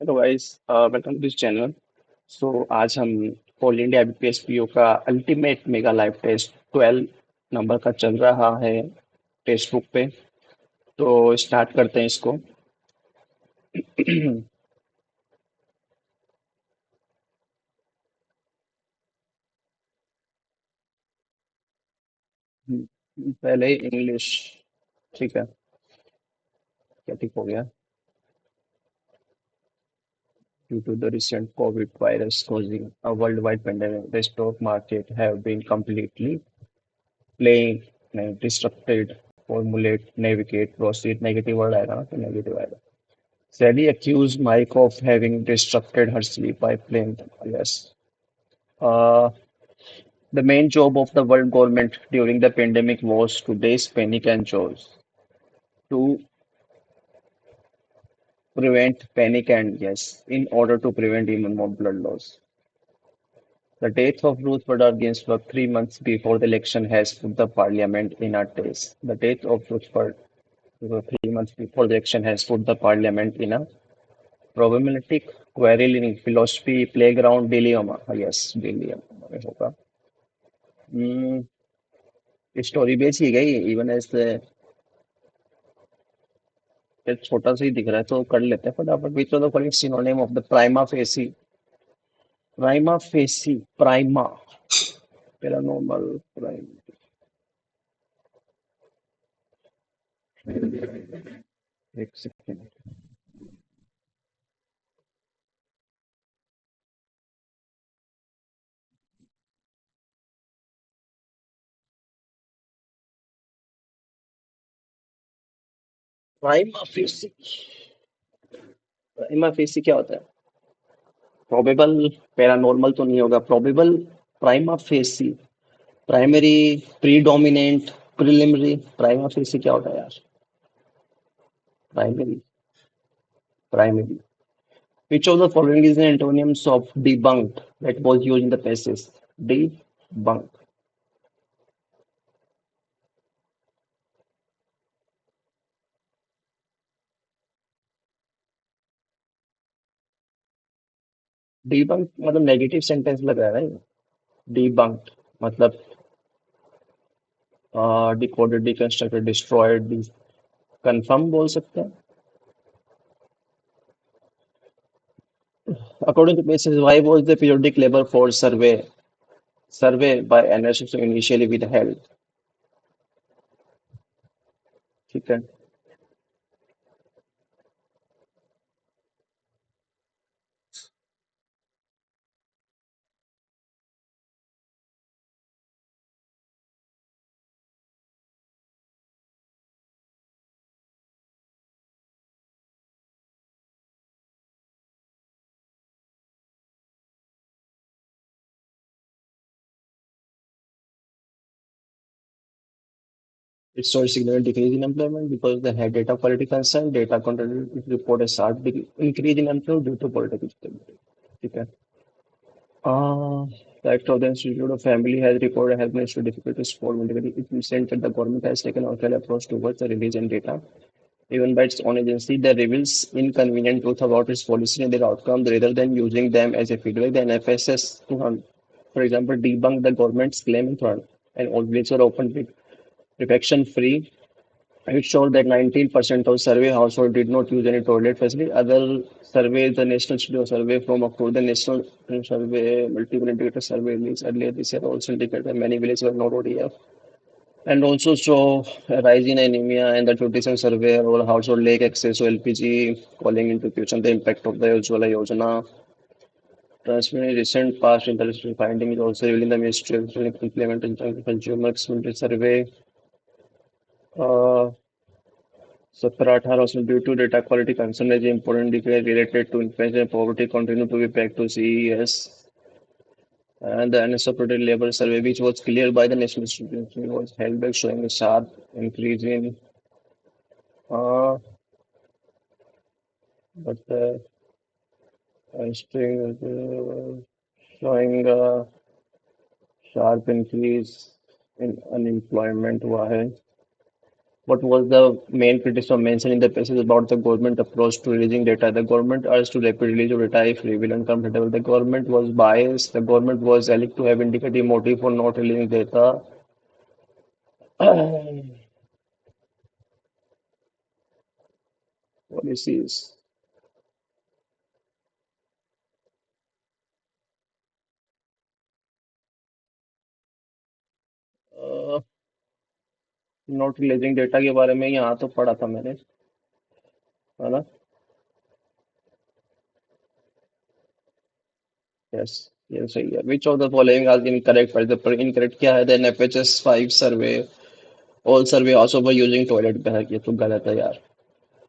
Hello guys, welcome to this channel. आज हम all India BPS PO का ultimate mega live test 12 number का चल रहा है टेक्स्ट बुक पे। तो स्टार्ट करते हैं इसको। पहले ही इंग्लिश। ठीक है, क्या ठीक हो गया? Due to the recent COVID virus causing a worldwide pandemic, the stock market have been completely playing, disrupted, formulate, navigate, proceed, negative word आएगा ना, तो negative आएगा। Sally accused Mike of having disrupted her sleep by playing. Yes. Uh, the main job of the world government during the pandemic was to daze panic and chaos, to prevent panic and yes, in order to prevent even more blood loss. The death of Ruth Bader Ginsburg 3 months before the election has put the parliament in a daze. The death of Ruth Bader 3 months before the election has put the parliament in a problematic quarrel in philosophy playground dilemma. Yes, dilemma होगा। Story base ही गई even as छोटा सा ही दिख रहा है तो कर लेते हैं फटाफट। Which of the following synonym of the prima paranormal prime. एक सेकेंड। Prima facie. प्राइमा फेसी क्या होता है? प्रोबेबल। पैरानॉर्मल तो नहीं होगा, probable. Prima facie. Primary, predominant, preliminary. Prima facie क्या होता है यार? Primary. Primary. Which of the following is an antonyms of debunked that was used in the passage? Debunk. Debunk मतलब नेगेटिव सेंटेंस लग रहा है ना? Debunked मतलब डिकोडेड, डिकंस्ट्रक्टेड, डिस्ट्रॉयड, कंफर्म बोल सकते हैं। According to passage, why was the periodic labor force survey by NSF initially withheld? ठीक है। It shows significant decrease in employment because they had data quality concern. Data contributed to report a sharp increase in employment due to political stability. ठीक है। Director of the Institute of Family has reported health ministry difficulties for medical. It recent that the government has taken an official approach towards the release and data, even by its own agency, that reveals inconvenient truth about its policy and their outcome rather than using them as a feedback. The NFSS, for example, debunk the government's claim in front and all places are open reflection free. It showed that 19% of survey households did not use any toilet facility. Other surveys, the National Studio Survey from October, the National Survey, Multiple Indicator Survey released earlier this year also indicated that many villages were not ODF. And also show a rise in anemia and the nutrition survey or household lake access to LPG, calling into question the impact of the Ujjwala Yojana. Transmitting recent past international findings also revealing the Ministry of implementation consumer experience survey. Uh, 17-18 also due to data quality concern as important decay related to inflation and poverty continue to be back to CES. And the NSO labor survey, which was cleared by the National Institute, was held back, showing a sharp increase in uh, but string, showing a sharp increase in unemployment हुआ है। What was the main criticism mentioned in the passage about the government approach to releasing data? The government urged to rapidly release of data if revealed and comfortable. The government was biased. The government was alleged to have indicative motive for not releasing data. Policies. Not releasing data के बारे में यहाँ तो पढ़ा था मैंने, है ना? यस, ये सही है। Which of the following are incorrect? For example incorrect क्या है? Then FHS 5 survey, all survey also were using toilet bag, ये तो गलत है यार।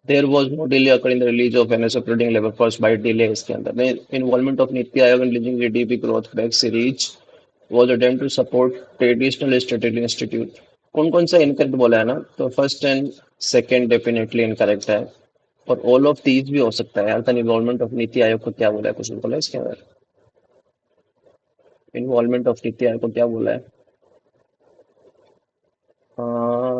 There was no delay occur in the release of NS uploading level first byte delay इसके अंदर में involvement of NITI Aayog in releasing GDP growth back series was attempt to support traditional strategy institute. कौन कौन सा इनकरेक्ट बोला है ना, तो first and second definitely incorrect है, और ऑल ऑफ दीज भी हो सकता है यार। तन इन्वॉल्वमेंट ऑफ नीति आयोग को क्या बोला है, कुछ बोला है इसके अंदर? इन्वॉल्वमेंट ऑफ नीति आयोग को क्या बोला है?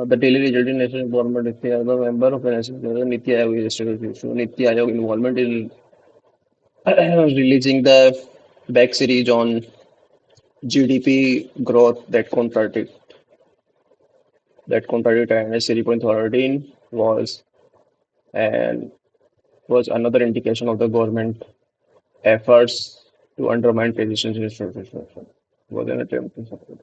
The daily result in national government NITI Aayog, the member of national NITI Aayog is established. NITI Aayog involvement in releasing the back series on GDP growth that contradict and series point 13 and was another indication of the government efforts to undermine traditional institutions. Was an attempt to support.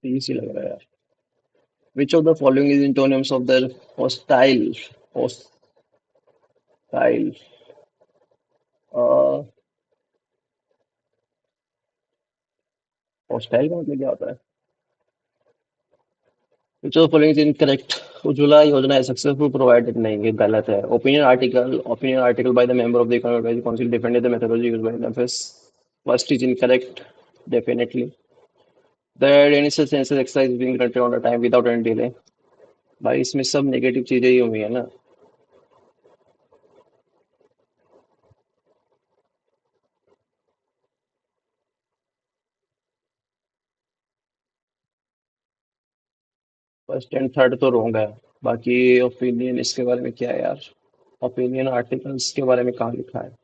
Easy लग रहा है यार। Which of the following is antonyms of the hostile? Hostile. Uh, hostile का मतलब क्या होता है? Which of the following is incorrect? Ujjwala योजना है सक्सेसफुल प्रोवाइडेड, नहीं ये गलत है। Opinion article by the member of the economic council defended the methodology used by FS. First is incorrect definitely. The initial census exercise is being conducted on a time without any delay। भाई इसमें सब negative चीजें ही हुई है ना। First and third तो wrong है। बाकी ओपिनियन इसके बारे में क्या है यार? ओपिनियन आर्टिकल्स के बारे में कहाँ लिखा है?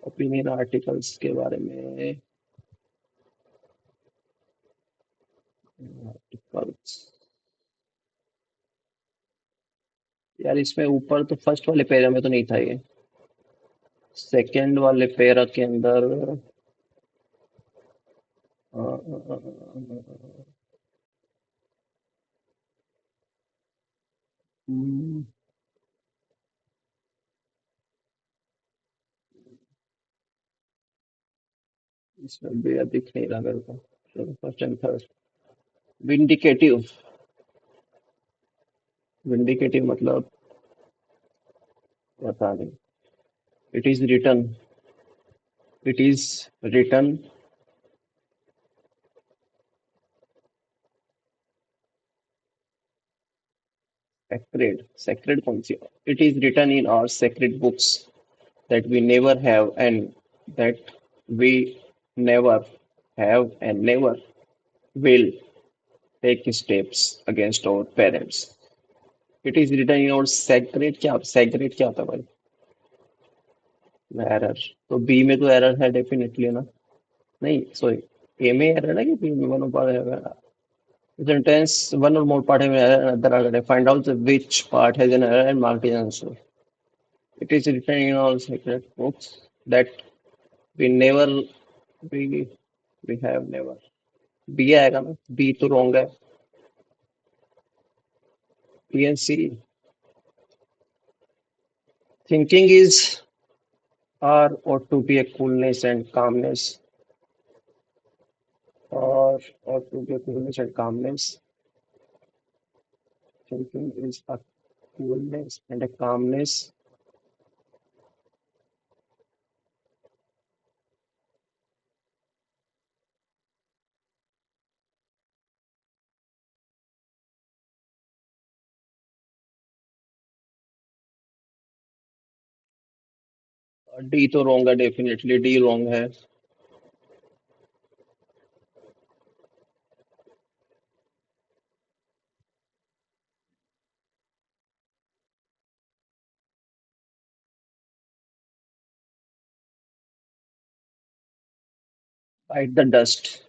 ओपिनियन आर्टिकल्स के बारे में आर्टिकल्स, यार इसमें ऊपर तो फर्स्ट वाले पैरा में तो नहीं था ये। सेकंड वाले पैरा के अंदर हम्म, इसमें भी दिख नहीं रहा मेरे को। First and third. Vindictive. Vindictive मतलब पता नहीं। It is written. It is written. Sacred, sacred कौन सी? It is written in our sacred books that we never have that we never have and never will take steps against our parents। It is written in our sacred, क्या sacred क्या होता है भाई? Error, तो B में तो error है definitely ना। नहीं सॉरी, ए में एरर है कि बी में? वन पार्ट है सेंटेंस, वन और मोर पार्ट है अदर आगे find out which part has an error and mark it answer। It is written in all sacred books that we never we we have never। B आएगा ना, B तो wrong है। B and C. Thinking is are ought to be a coolness and calmness, or ought to be a coolness and calmness। Thinking is a coolness and a calmness। D तो wrong है, definitely D wrong है। Bite the dust.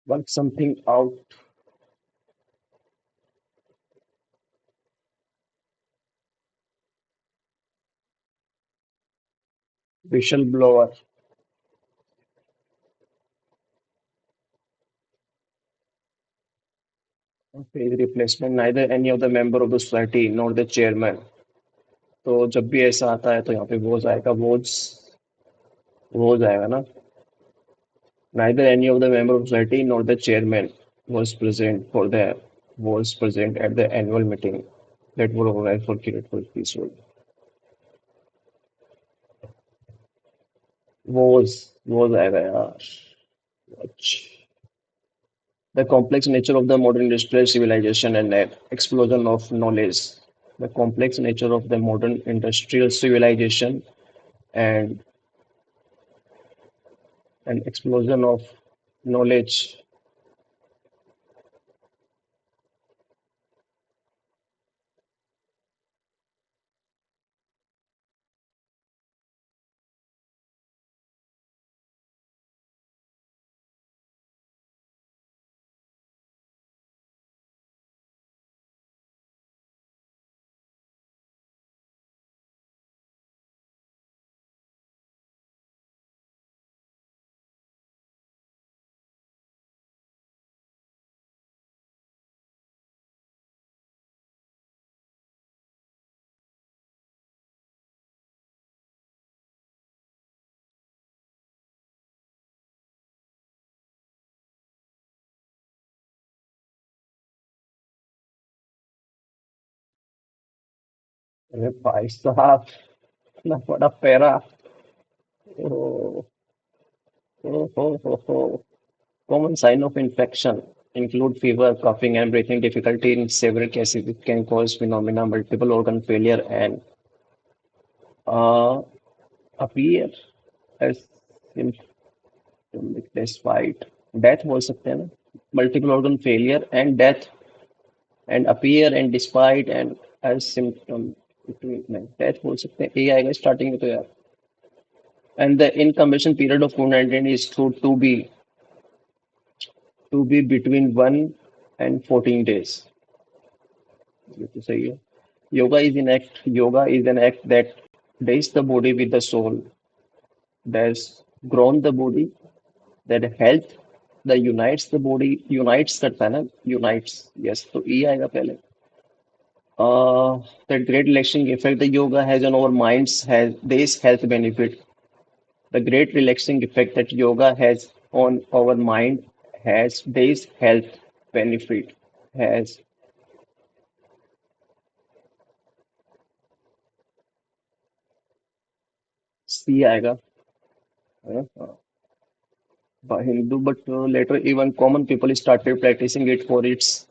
Work something out. Whistleblower. Page replacement. Neither any of the member of the society nor the chairman. तो जब भी ऐसा आता है तो यहाँ पे वोज आएगा, वोज आएगा ना। Neither any of the member of society nor the chairman was present at the annual meeting that were organized for Kirit for peace. Was आएगा यार। The complex nature of the modern industrial civilization and an explosion of knowledge. The complex nature of the modern industrial civilization and an explosion of knowledge. अरे भाई साहब, इतना बड़ा para. ओ, ओ। Common sign of infection include fever, coughing, and breathing difficulty. In several cases, it can cause phenomena, multiple organ failure, and uh, appear as symptomatic despite death बोल सकते हैं ना, multiple organ failure and death, and appear and despite and as symptom नहीं, death बोल सकते हैं, ए आएगा starting में तो यार। And the incubation period of COVID-19 is thought to be between 1 and 14 days. ये तो सही है। Yoga is an act that dates the body with the soul, that's grown the body, that health, that unites करता है ना, unites, yes, तो E आएगा पहले। The great relaxing effect the yoga has on our minds has this health benefit. The great relaxing effect that yoga has on our mind has this health benefit. Has C आएगा, है ना? By Hindu, but later even common people started practicing it for its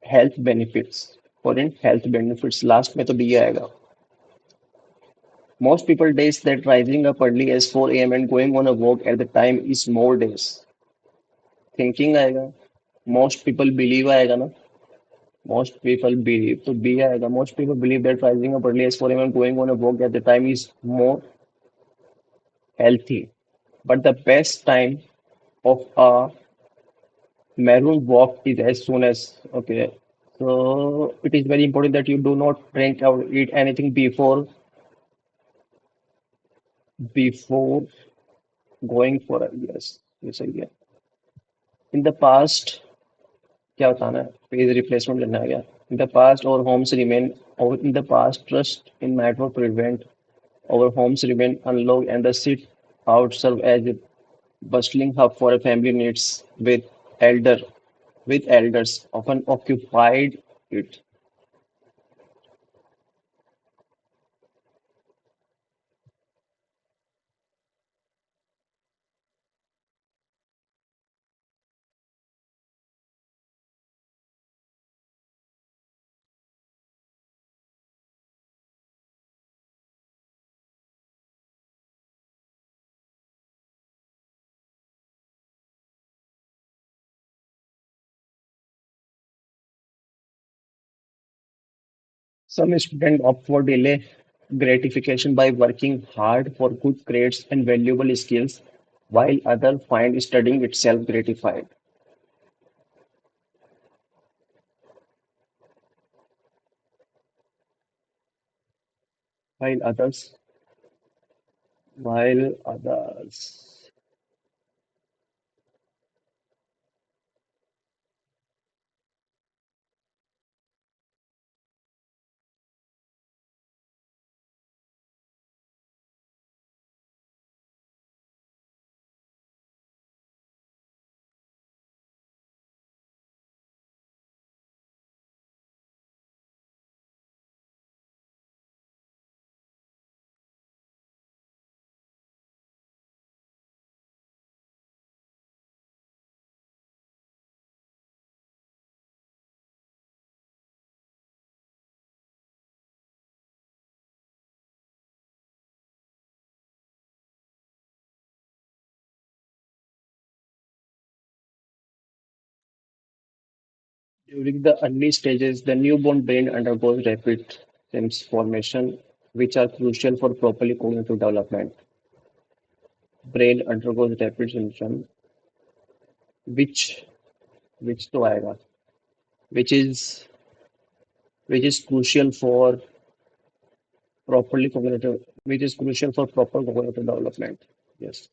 health benefits. For its health benefits, last में तो D आएगा. Most people days that rising up early as 4 a.m. and going on a walk at the time is more days. Thinking आएगा. Most people believe आएगा ना. Most people believe. तो B आएगा. Most people believe that rising up early as 4 a.m. and going on a walk at the time is more healthy. But the best time of a maroon walk is as soon as okay. So it is very important that you do not drink or eat anything before going for a yes. Yes, yeah. In the past, क्या बताना है? Page replacement लेना है क्या? In the past, our homes remain. Or in the past, trust in network prevent our homes remain unlocked and the sit out serve as a bustling hub for a family needs elder with elders often occupied it. Some students opt for delay gratification by working hard for good grades and valuable skills, while others find studying itself gratified. While others, while others. During the early stages, the newborn brain undergoes rapid SIMS formation, which are crucial for properly cognitive development. Brain undergoes rapid simulation, which which तो आएगा, which is crucial for properly cognitive, which is crucial for proper cognitive development. Yes,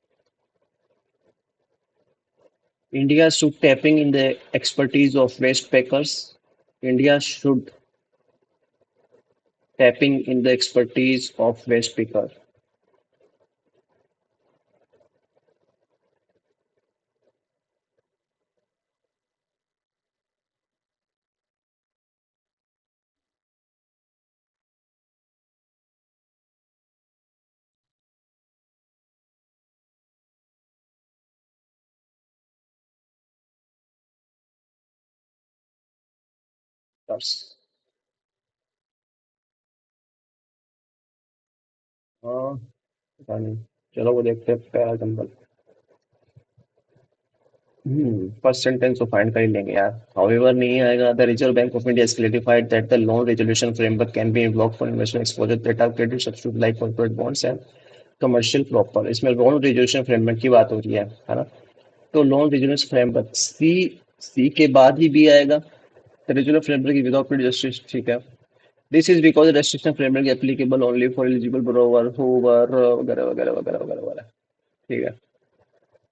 India should tapping in the expertise of waste packers. India should tapping in the expertise of waste picker. That's हाँ पता नहीं चलो वो देखते हैं पहला जंगल first sentence तो find कर ही लेंगे यार हाउएवर नहीं आएगा the reserve bank of India has clarified that the loan resolution framework can be invoked for investment exposure that are credit substitute like corporate bonds and commercial proper इसमें loan resolution framework की बात हो रही है ना तो loan resolution framework सी सी के बाद ही बी आएगा the resolution framework is without justice ठीक है this is because restriction framework applicable only for eligible borrower who were वगैरह वगैरह वगैरह वगैरह वगैरह ठीक है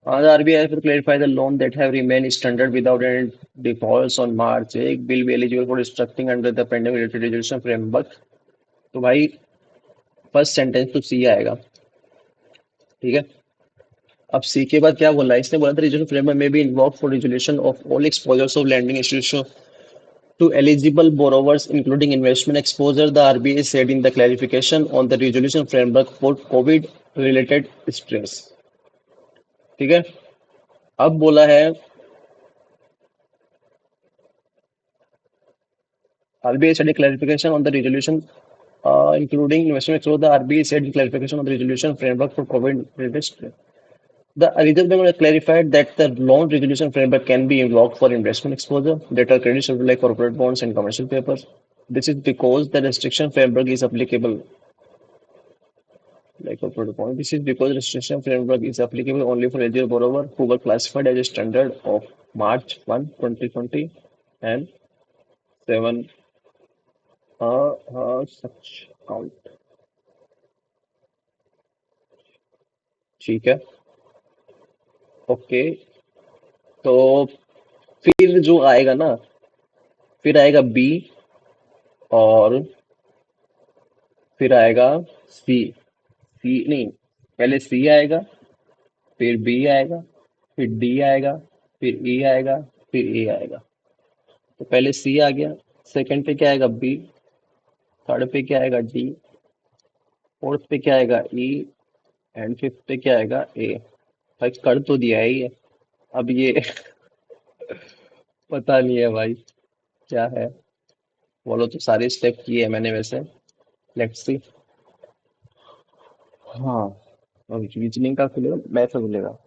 the RBI has to clarify the loan that have remained standard without any defaults on March 1 will be eligible for restructuring under the pandemic related resolution framework तो भाई first sentence तो सी आएगा ठीक है अब सी के बाद क्या बोला है इसने बोला था resolution framework may be invoked for resolution of all exposures of lending institution to eligible borrowers including investment exposure the RBI said in the clarification on the resolution framework for COVID related stress ठीक है अब बोला है RBI said a clarification on the resolution, including investment. So the RBI said clarification on the resolution framework for COVID risk. The Reserve Bank clarified that the loan resolution framework can be invoked for investment exposure that are credit like corporate bonds and commercial papers. This is because the restriction framework is applicable like corporate bonds. This is because restriction framework is applicable only for eligible borrower who were classified as a standard of March 1, 2020 and 7 such count. ठीक है okay तो फिर जो आएगा ना फिर आएगा B और फिर आएगा सी सी नहीं पहले सी आएगा फिर बी आएगा फिर डी आएगा फिर ई आएगा फिर ए आएगा तो पहले सी आ गया सेकंड पे क्या आएगा बी थर्ड पे क्या आएगा डी फोर्थ पे क्या आएगा ई एंड फिफ्थ पे क्या आएगा ए भाई कर तो दिया है ये अब ये पता नहीं है भाई क्या है बोलो तो सारे स्टेप किए हैं मैंने वैसे लेट्स सी हाँ अब रीजनिंग का खुलेगा मैथ का खुलेगा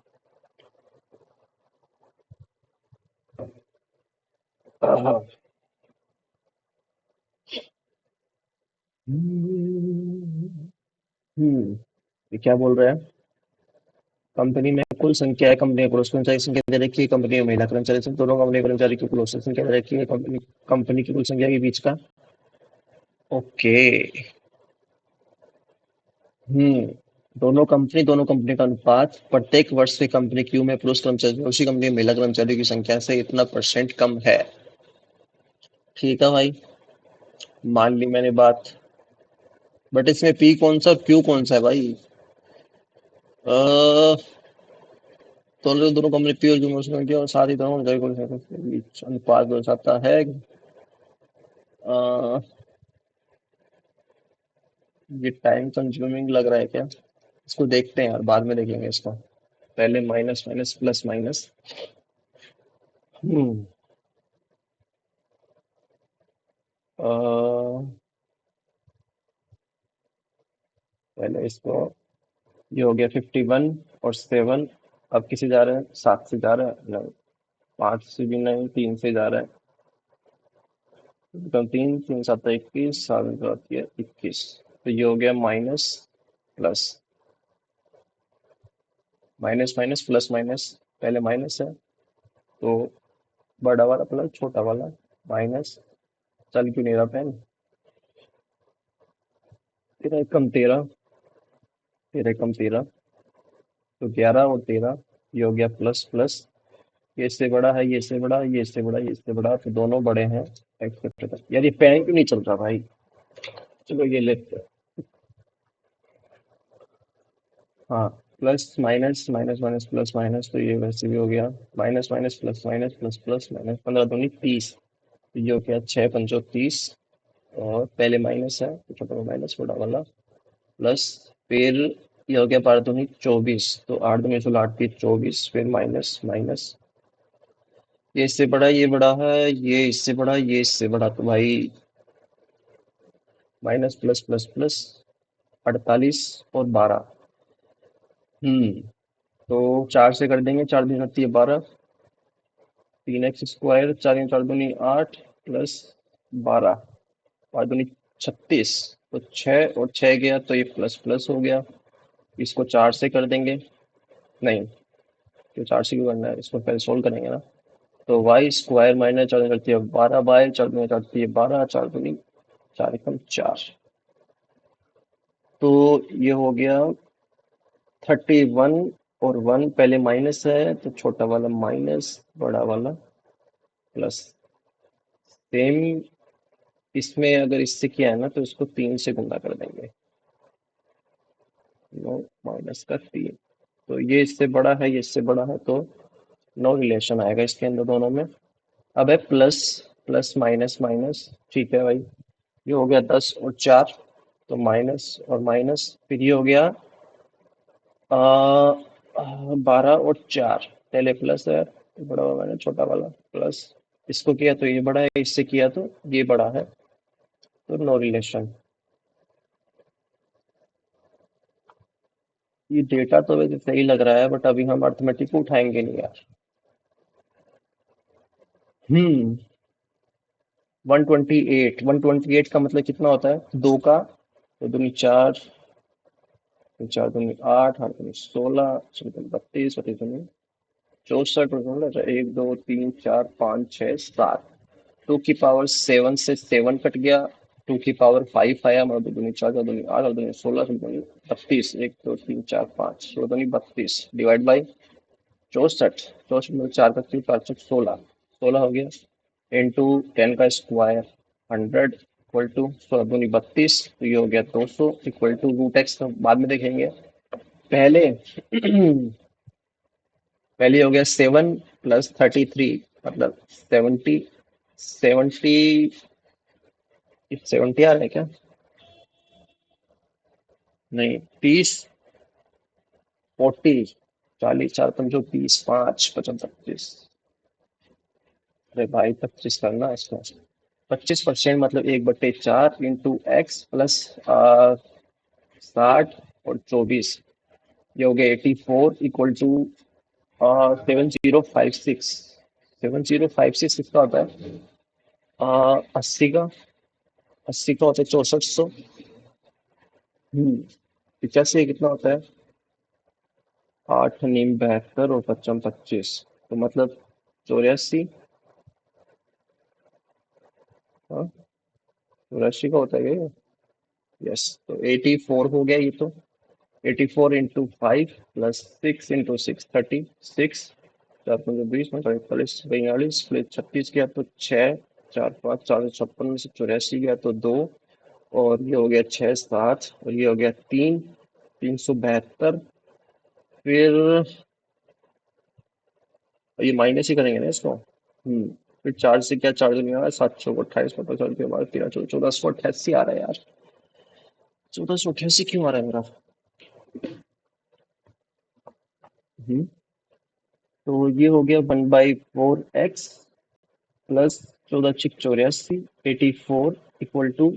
हाँ ये क्या बोल रहा है? कंपनी में कुल संख्या है, कंपनी में पुरुष कर्मचारी की संख्या दे रखी है, कंपनी में महिला कर्मचारी की दोनों कंपनी कर्मचारी की कुल औसत संख्या दे रखी है, कंपनी कंपनी की कुल संख्या के बीच का। ओके। हम्म दोनों कंपनी का अनुपात प्रत्येक वर्ष की कंपनी क्यू में पुरुष कर्मचारी उसी कंपनी में महिला कर्मचारियों की संख्या से इतना परसेंट कम है। ठीक है भाई, मान ली मैंने बात। बट इसमें पी कौन सा और क्यू कौन सा है भाई? अ, दोनों दोनों कंपनी पी और क्यू में संख्या और साथ ही दोनों कर्मचारी को संख्या के बीच अनुपात दर्शाता है। अ, ये टाइम कंज्यूमिंग लग रहा है क्या? इसको देखते हैं यार, बाद में देखेंगे इसको। पहले माइनस माइनस प्लस माइनस। हम्म अ, पहले इसको, ये हो गया 51 और 7। अब किसे जा रहे हैं? 7 से जा रहा है? नहीं। 5 से भी नहीं, 3 से जा रहा है। तो 3 3 7 21, 7 आती है 21। तो ये हो गया minus plus, minus minus plus minus. पहले माइनस है तो बड़ा वाला प्लस छोटा वाला माइनस। चल क्यों नहीं रहा पेन? तेरह एकम तेरह, 13 एकम 13, तो 11 और 13, ये हो गया प्लस प्लस। ये इससे बड़ा है, ये इससे बड़ा, ये इससे बड़ा, ये इससे बड़ा, तो दोनों बड़े हैं एक्सेप्ट। यार ये पेन क्यों नहीं चल रहा भाई? चलो ये लेते हैं। हाँ, plus minus minus minus plus minus, तो ये वैसे भी हो गया। Minus minus plus minus plus plus minus, 15 दूनी 30। तो ये हो गया 6 पंचो 30। और पहले माइनस है तो छोटा वाला माइनस, बड़ा वाला प्लस। फिर ये हो गया 12 दूनी 24, तो 8 दूनी 16, 8 3 24, फिर माइनस माइनस। ये इससे बड़ा, ये बड़ा है, ये इससे बड़ा, ये इससे बड़ा, तो भाई माइनस प्लस प्लस प्लस 48 और 12। हम्म तो 4 से कर देंगे, 4 दूनी होती है 12, 3x स्क्वायर, 4 4 दूनी 8 प्लस 12, 5 दूनी 36। तो 6 और 6 गया तो ये प्लस प्लस हो गया। इसको 4 से कर देंगे। नहीं, तो 4 से क्यों करना है, इसको पहले सोल्व करेंगे ना। तो वाई स्क्वायर माइनस 4 करती है 12 बाय 4 दूनी करती है 12, 4 दूनी 4 एकम 4। तो ये हो गया 31। और 1 पहले माइनस है तो छोटा वाला माइनस, बड़ा वाला प्लस। सेम इसमें अगर इससे किया है ना तो इसको 3 से गुणा कर देंगे। 9 - का 3, तो ये इससे बड़ा है, ये इससे बड़ा है, तो नो रिलेशन आएगा इसके अंदर दोनों में। अब है प्लस प्लस माइनस माइनस। ठीक है भाई, ये हो गया 10 और 4, तो माइनस और माइनस। फिर ये हो गया 12 और 4, पहले प्लस है तो बड़ा वाला माइनस छोटा वाला प्लस। इसको किया तो ये बड़ा है, इससे किया तो ये बड़ा है, तो नो रिलेशन। ये डेटा तो वैसे सही लग रहा है, बट अभी हम अर्थमेटिक को उठाएंगे नहीं यार। 128, 128 का मतलब कितना होता है? दो का, तो दूनी 4, तो 4 दूनी 8, 8 दूनी 16, 16 दूनी 32, 32 दूनी 64, और 1 2 3 4 5 6 7। 2 की पावर 7 से 7 कट गया, 2 की पावर 5 आया, मतलब 2 दूनी 4, 4 दूनी 8, 8 दूनी 16, 16 दूनी 32, 1 2 3 4 5, 16 दूनी 32 डिवाइड बाई 64। 64 में 4 का 3 5 16, 16 हो गया। इंटू 10 का स्क्वायर 100 इक्वल टू 16 दूनी 32, तो ये हो गया 200 इक्वल टू रूट x, तो बाद में देखेंगे। पहले पहले हो गया 7 + 33, मतलब 70। 70 आ रहा है क्या? नहीं, 30, 40, 40, 4 × 5 = 20, 5 55 25। अरे भाई 25 करना इसको। 25% मतलब 1/4 इंटू एक्स प्लस 60 और 24, ये हो गया 84 इक्वल टू 7056। 7056 कितना होता है? 80 का, 80 का होता है 6400। हम्म 85 कितना होता है? 8 नीम 72 और 55 25, तो मतलब 84। हाँ, 84 का होता है क्या? यस, तो 84 हो गया ये तो। 84 × 5 प्लस 6 × 6 36। 4 × 20 45 42 प्लस 36 गया तो 6। 4 5 4 56 में से 84 गया तो 2। और ये हो गया 6 7 और ये हो गया 3। 372। फिर ये माइनस ही करेंगे ना इसको। फिर 4 से क्या, 4 नहीं आ रहा है, 7 6 28 15 के बाद 13 14 1488 आ रहा है यार। 1488 क्यों आ रहा है मेरा? हम्म तो ये हो गया 1/4 x प्लस 14 6 84 84 इक्वल टू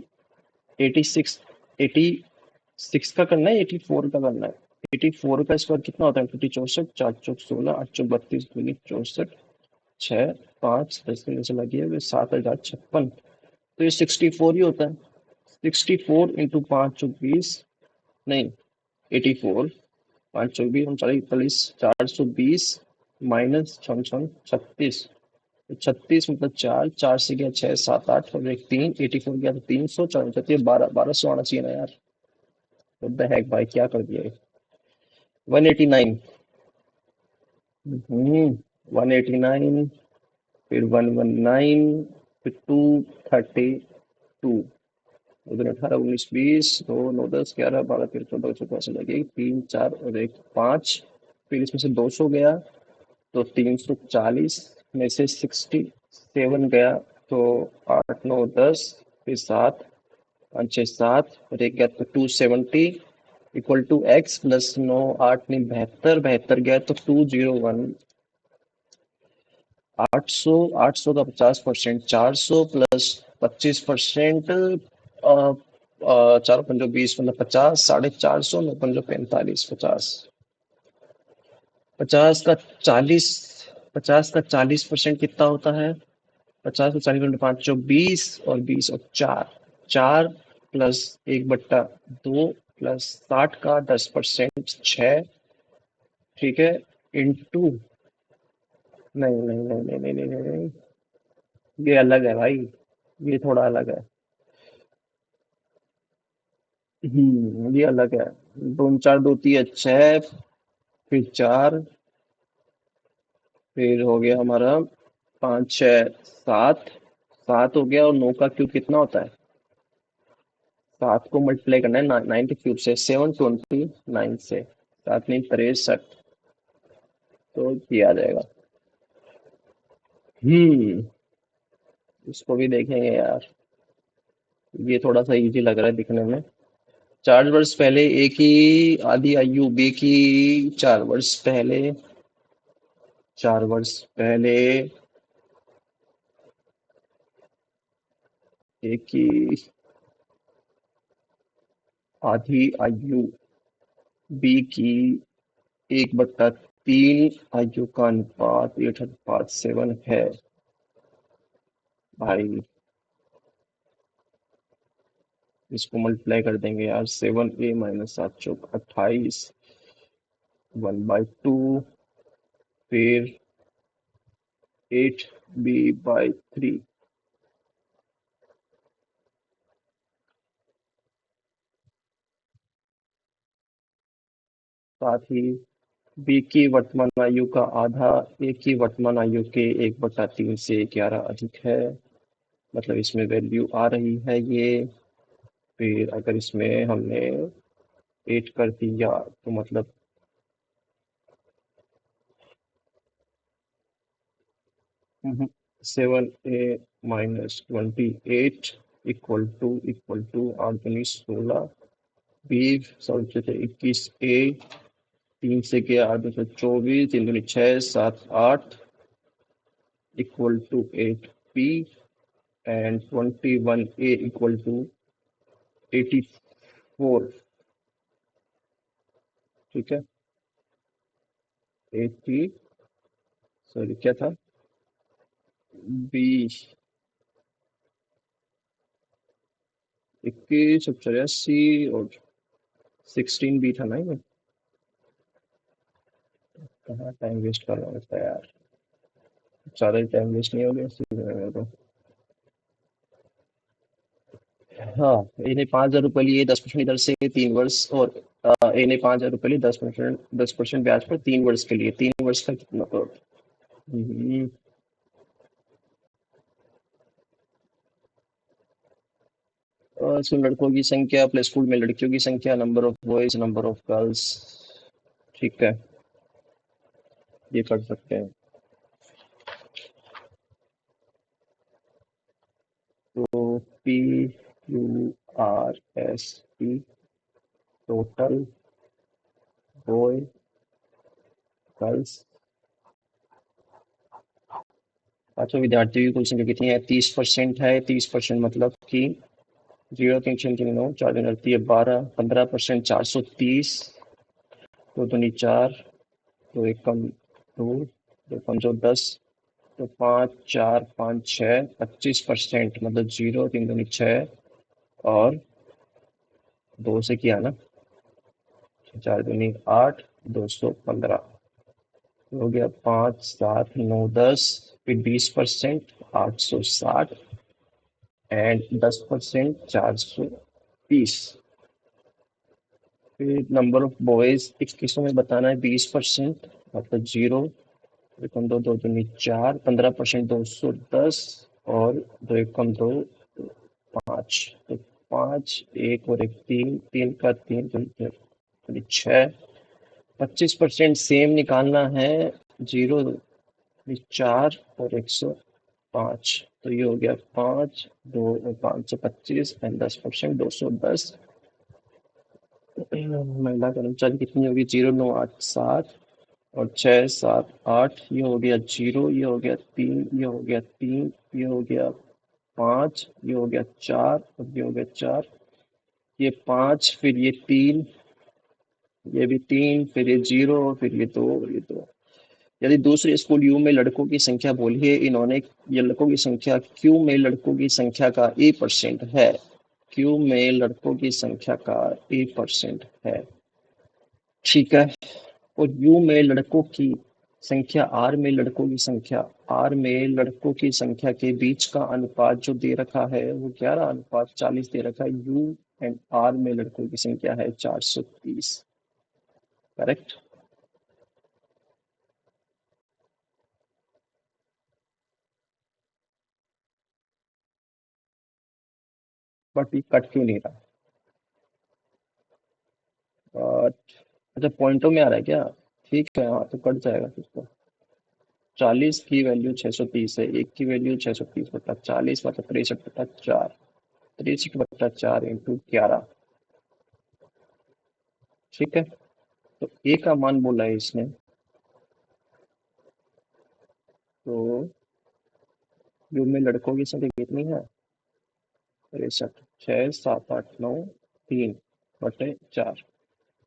86। 86 का करना है, 84 का करना है? 84 का स्क्वायर कितना होता है? 54 4 चौक 16 8 चौक 32 दूनी 64 6 5 10 में से लगी है 7,056। तो ये 64 ही होता है। 64 × 5 = 20। नहीं, 84। 5 × 20 39 420 माइनस 56 36। तो 36 मतलब 4 4 से गया 6 7 8 और एक 3 84 गया तो 300 4 12 1200 आना चाहिए ना यार। व्हाट द हेक भाई, क्या कर दिया ये? 189। 189। फिर 119। फिर 232। उधर 18 19 20 2 9 10 11 12 13 14 14 से लगे 3 4 और एक 5। फिर इसमें से 200 गया तो 340 में से 67 गया तो 8 9 10। फिर 7 5 6 7 और एक गया तो 270 इक्वल टू एक्स प्लस 9 8 नहीं 72 72 गया तो 201। 800। 800 का 50%, 400 प्लस 25%। 4 5 20 मतलब 50 450 9 5 45 50। 50 का 40। 50 का 40% कितना होता है? 50 को 40 × 5 = 20 और 20 और 4। 4 प्लस 1/2 प्लस 60 का 10% 6। ठीक है। इंटू। नहीं नहीं नहीं नहीं नहीं नहीं नहीं नहीं। ये अलग है भाई। ये थोड़ा अलग है। ये अलग है। 2 4 2 3 6। फिर 4। फिर हो गया हमारा 5 6 7। 7 हो गया और 9 का क्यूब कितना होता है? 7 को मल्टीप्लाई करना है 9 के क्यूब से 729 से। 7 नहीं 63। तो ये आ जाएगा। हम्म इसको भी देखेंगे यार। ये थोड़ा सा इजी लग रहा है दिखने में। 4 वर्ष पहले ए की आधी आयु बी की। 4 वर्ष पहले। 4 वर्ष पहले ए की आधी आयु बी की 1/3 आयु का अनुपात 857 है। भाई इसको मल्टीप्लाई कर देंगे यार। 7a माइनस 7 चौक 28। 1/2। फिर 8b/3। साथ ही बी की वर्तमान आयु का आधा ए की वर्तमान आयु के 1/3 से 11 अधिक है। मतलब इसमें वैल्यू आ रही है ये। फिर अगर इसमें हमने 8 कर दिया तो मतलब 7a - 28 इक्वल टू 8 दूनी 16 बी 21 तीन से के 8 2 24 3 दूनी 6 7 8 equal to 8 B and 21a equal to 84। ठीक है। 80। सॉरी क्या था? बी 21 84 और 16 भी था ना ये। कहाँ टाइम वेस्ट कर रहा हूँ इसका यार। ज़्यादा ही टाइम वेस्ट नहीं हो गया इस चीज़ में मेरे को। हाँ, ए ने 5,000 रुपये लिए 10% इधर से 3 वर्ष, और ए ने 5,000 रुपये लिए 10% ब्याज पर 3 वर्ष के लिए, 3 वर्ष का कितना करोड़। हम्म, इसमें लड़कों की संख्या प्लस स्कूल में लड़कियों की संख्या, number of boys number of girls. ठीक है, ये कर सकते हैं। तो P Q R S T total boy girls. पांचों विद्यार्थियों की कुल संख्या कितनी है? 30% है। 30% मतलब कि 0, 3, 6, 3, 9, 4, 3, 12, 15%, 430, दो दूनी चार, दो एक कम दो, दो कम दो 10, तो 5, 4, 5, 6, 25% मतलब 0, 3 दूनी 6, और दो से किया ना, 4 दूनी 8, 215, हो गया 5, 7, 9, 10, फिर 20% 860, एंड 10% 430। फिर नंबर ऑफ बॉयज 21 में बताना है, 20% मतलब 0, एकम दो, दो दूनी 4, 15% 210, और दो एकम दो, 5, तो 5, एक और एक 3, 3 का 3, 6, 25% सेम निकालना है, 0, 4 और 105, तो ये हो गया 5, 525 एंड 10%, 210। महिला कर्मचारी कितनी होगी? 0, 9, 8, 7, और 6, 7, 8, ये हो गया 0, ये हो गया 3, ये हो गया 3, ये हो गया 5, ये हो गया 4, और ये हो गया 4, ये 5, फिर ये 3, ये भी 3, फिर ये 0, फिर ये 2, और ये 2। यदि दूसरे स्कूल यू में लड़कों की संख्या बोली है, इन्होंने ये लड़कों की संख्या क्यू में लड़कों की संख्या का A% है। क्यू में लड़कों की संख्या का A% है। ठीक है। और यू में लड़कों की संख्या आर में लड़कों की संख्या, आर में लड़कों की संख्या के बीच का अनुपात जो दे रखा है वो 11:40 दे रखा है। यू एंड आर में लड़कों की संख्या है 430। करेक्ट। बट ये कट क्यों नहीं रहा? अच्छा, पॉइंटों में आ रहा है क्या? ठीक है, हाँ तो कट जाएगा फिर तो। 40 की वैल्यू 630 है, एक की वैल्यू 630/40 मतलब 63/4, 63/4 × 11। ठीक है। तो ए का मान बोला है इसने, तो यू में लड़कों की संख्या कितनी है? 63, 6, 7, 8, 9, 3/4,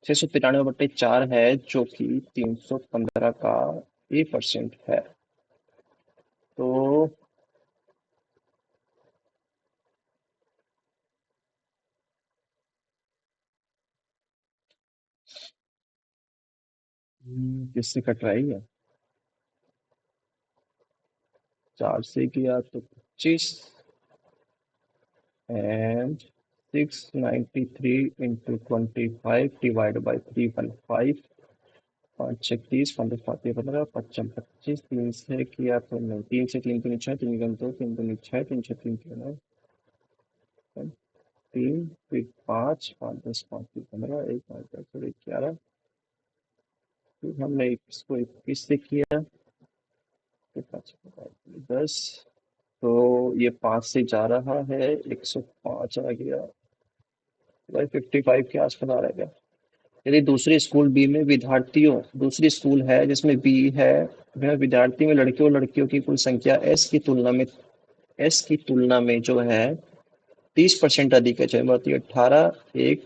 693/4 है, जो कि 315 का A% है। तो किससे कट रहा है ये? 4 से किया तो 25, एंड 693 × 25 डिवाइड बाई 315, 5, 36, 15, 15, 55, 3 से किया तो नहीं, 3 से 3 दूनी 6, 3 2, 3 दूनी 6, 3 6 3 3, फिर 5, 5 10, 5 15, 1, 5 10 और 11, फिर हमने इसको 21 से किया, फिर 5, 10, तो ये 5 से जा रहा है, 105 आ गया, भाई 55 के आसपास आ रहेगा। यदि दूसरे स्कूल बी में विद्यार्थियों, दूसरी स्कूल है जिसमें बी है, वह विद्यार्थी में लड़कियों लड़कियों की कुल संख्या एस की तुलना में जो है 30% अधिक है, चाहे बढ़ती 18, एक,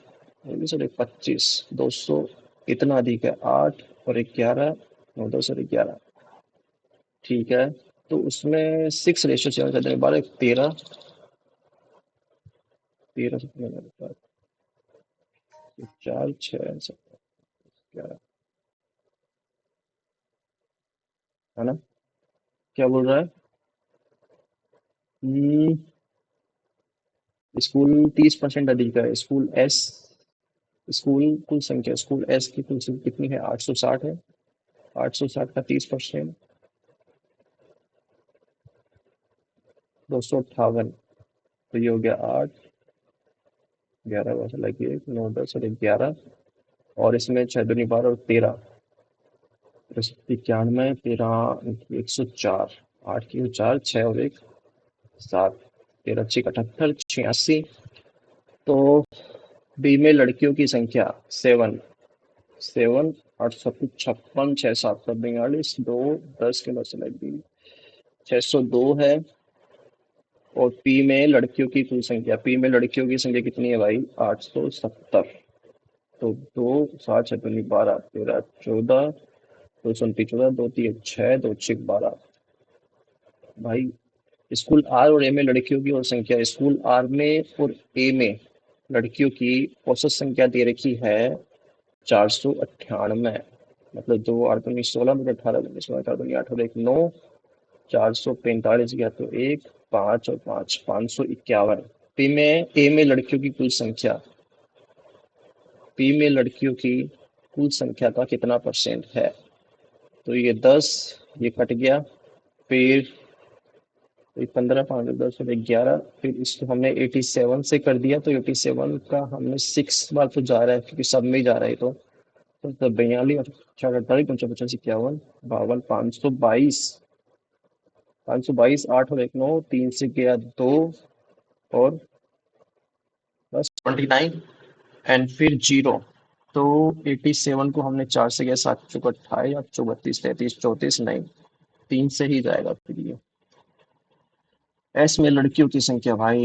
25, 200, इतना अधिक है, 8 और 11, 9, 10 और 11। ठीक है। तो उसमें 6:7 कर देंगे, 12, 13, 13 से 13 होता है। चार छः सात, ग्यारह, है ना? क्या बोल रहा है? हम्म, स्कूल 30% अधिक है। स्कूल एस, स्कूल कुल संख्या, स्कूल एस की कुल संख्या कितनी है? 860 है। 860 का 30%, 258। तो ये हो गया 8, 11 बचा लगी, 1 9 10 और 11। और इसमें 6 दूनी 12 और 13, 91, 13, 104, 8 की 4, 6 और 1 7, 13 6 78, 86। तो बी में लड़कियों की संख्या 7, 7, 8 छप्पन, 6 7 42, 2 10 के बस लगी 602 है। और पी में लड़कियों की कुल संख्या, पी में लड़कियों की संख्या कितनी है भाई? 870। तो 2 7 6 दूनी 12, 13 14, 229 14, 2 3 6, 2 6 12। भाई स्कूल आर और ए में लड़कियों की और संख्या, स्कूल आर में और ए में लड़कियों की औसत संख्या दे रखी है 498। मतलब 2 8 दूनी 16, 2 18 दूनी 16, 4 दूनी 8 और 1 9, 445 गया तो 1 5 और 5, 551। पी में, ए में लड़कियों की कुल संख्या, पी में लड़कियों की कुल संख्या का कितना परसेंट है? तो ये 10, ये कट गया। फिर 15, 5 10 और 11। फिर इसको हमने 87 से कर दिया, तो 87 का हमने 6 बार तो जा रहा है क्योंकि सब में ही जा रहा है। तो 42, 48, 49, 51, 52, 522, 522, 8 और 1 9, 3 से गया 2 और बस 29 एंड फिर जीरो। तो 87 को हमने 4 से गया, 7 चौक 28, 8 चौक 32, 33 34, नहीं, 3 से ही जाएगा फिर ये। एस में लड़कियों की संख्या भाई,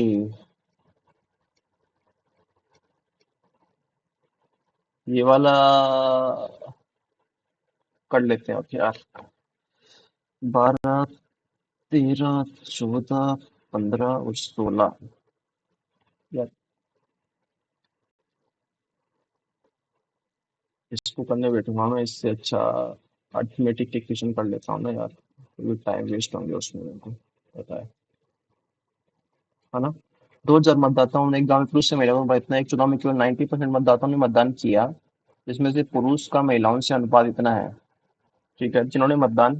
ये वाला कर लेते हैं अब यार। 12, 13, 14, 15 और 16। यार इसको करने बैठूंगा मैं, इससे अच्छा अर्थमेटिक इक्वेशन कर लेता हूँ ना यार, टाइम वेस्ट होंगे उसमें मेरे को पता है ना? 2000 मतदाताओं ने एक गांव में पुरुष से महिला को इतना, एक चुनाव में केवल 90% मतदाताओं ने मतदान किया, जिसमें से पुरुष का महिलाओं से अनुपात इतना है। ठीक है, जिन्होंने मतदान,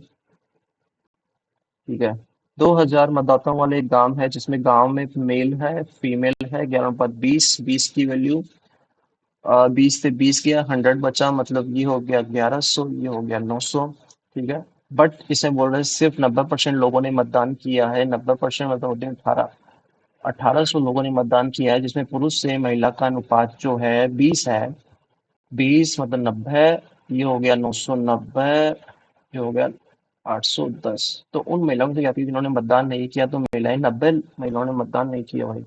ठीक है, 2000 मतदाताओं वाले एक गांव है जिसमें गांव में मेल है फीमेल है, 11:20, 20 की वैल्यू, 20 से 20 गया, 100 बचा, मतलब ये हो गया 1100, ये हो गया 900। ठीक है, बट इसे बोल रहे हैं सिर्फ 90% लोगों ने मतदान किया है। 90% मतलब होते हैं 18, 1800 लोगों ने मतदान किया है, जिसमें पुरुष से महिला का अनुपात जो है 20 है। 20 मतलब 90, ये हो गया 990, ये हो गया 810। तो उन महिलाओं से कहती है जिन्होंने मतदान नहीं किया, तो महिलाएं 90 महिलाओं ने मतदान नहीं किया भाई।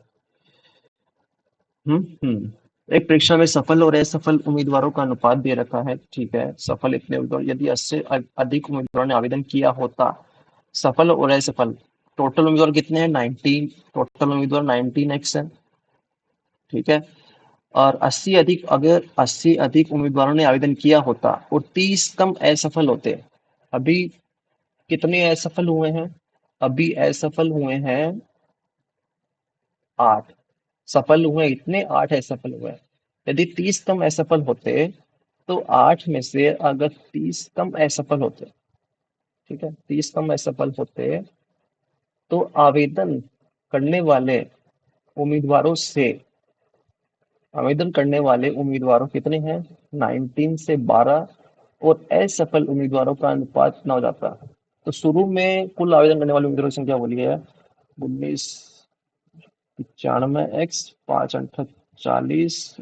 हम्म। एक परीक्षा में सफल और असफल उम्मीदवारों का अनुपात दे रखा है। ठीक है, सफल इतने उम्मीदवार, यदि 80 से अधिक उम्मीदवारों ने आवेदन किया होता, सफल और असफल, टोटल उम्मीदवार कितने हैं? 19, टोटल उम्मीदवार 19x है। ठीक है, और 80 अधिक, अगर 80 अधिक उम्मीदवारों ने आवेदन किया होता और 30 कम असफल होते। अभी कितने असफल हुए हैं? अभी असफल हुए हैं 8, सफल हुए इतने 8 असफल हुए हैं। यदि 30 कम असफल होते, तो 8 में से अगर 30 कम असफल होते, ठीक है, 30 कम असफल होते, तो आवेदन करने वाले उम्मीदवारों से, आवेदन करने वाले उम्मीदवारों कितने हैं? 19 से 12, और असफल उम्मीदवारों का अनुपात कितना हो जाता है? तो शुरू में कुल आवेदन करने वाले उम्मीदवारों की संख्या बोली है 19, 95x, 5 8 40,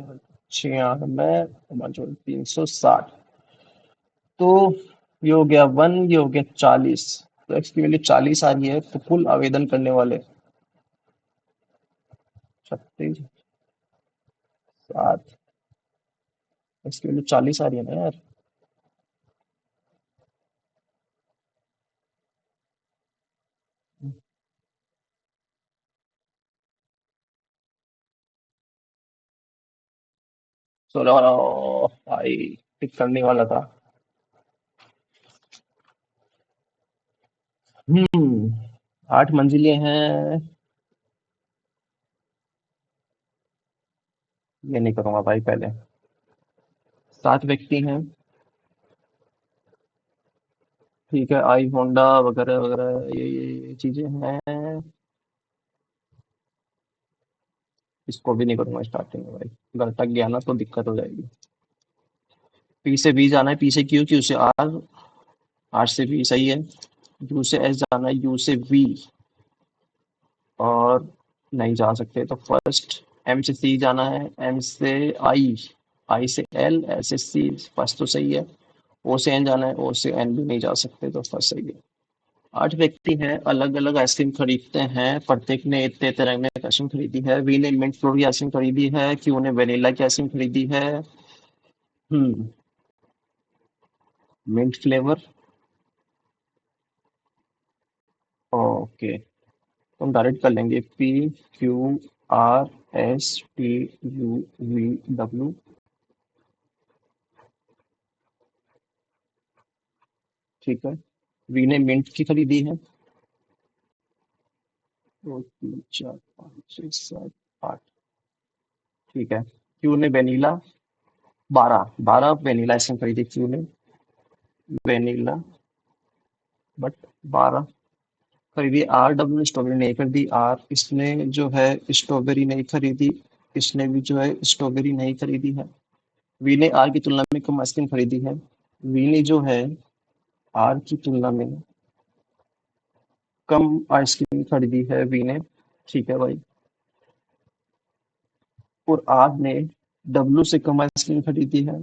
96, 360। तो ये हो गया 1, ये हो गया 40। तो एक्स की वैल्यू 40 आ रही है, तो कुल आवेदन करने वाले 36, 7, एक्स की वैल्यू 40 आ रही है ना यार। 16 वाला भाई टिक करने वाला था। 8 मंजिलें हैं। ये नहीं करूंगा भाई पहले। 7 व्यक्ति हैं। ठीक है, आई होंडा वगैरह वगैरह ये चीजें हैं। इसको भी नहीं करूंगा स्टार्टिंग में भाई। अगर अटक गया ना तो दिक्कत हो जाएगी। पी से बी जाना है, पी से क्यू, क्यू से आर, आर से बी सही है। यू से एस जाना है, यू से वी, और नहीं जा सकते तो फर्स्ट। एम से सी जाना है, एम से आई, आई से एल, एल से सी, फर्स्ट तो सही है। ओ से एन जाना है, ओ से एन भी नहीं जा सकते तो फर्स्ट सही है। 8 व्यक्ति हैं, अलग अलग आइसक्रीम खरीदते हैं, प्रत्येक ने इतने तरह की आइसक्रीम खरीदी है। वी ने मिंट फ्लोर की आइसक्रीम खरीदी है, क्यू ने वेनिला की आइसक्रीम खरीदी है। हम्म मिंट फ्लेवर। ओके, तो हम डायरेक्ट कर लेंगे P Q R S T U V W. ठीक है, वी ने मिंट की खरीदी है। 2 3 4 5 6 7 8। ठीक है, क्यू ने वेनिला, 12 12 वेनिला आइसक्रीम खरीदी क्यू ने। वेनिला, बट 12 खरीदी। आर डब्ल्यू ने स्ट्रॉबेरी नहीं खरीदी, आर इसने जो है स्ट्रॉबेरी नहीं खरीदी। इसने भी जो है स्ट्रॉबेरी नहीं खरीदी है। वी ने आर की तुलना में कम आइसक्रीम खरीदी है। वी ने जो है आर की तुलना में कम आइसक्रीम खरीदी है वी ने। ठीक है भाई। और आर ने डब्ल्यू से कम आइसक्रीम खरीदी है।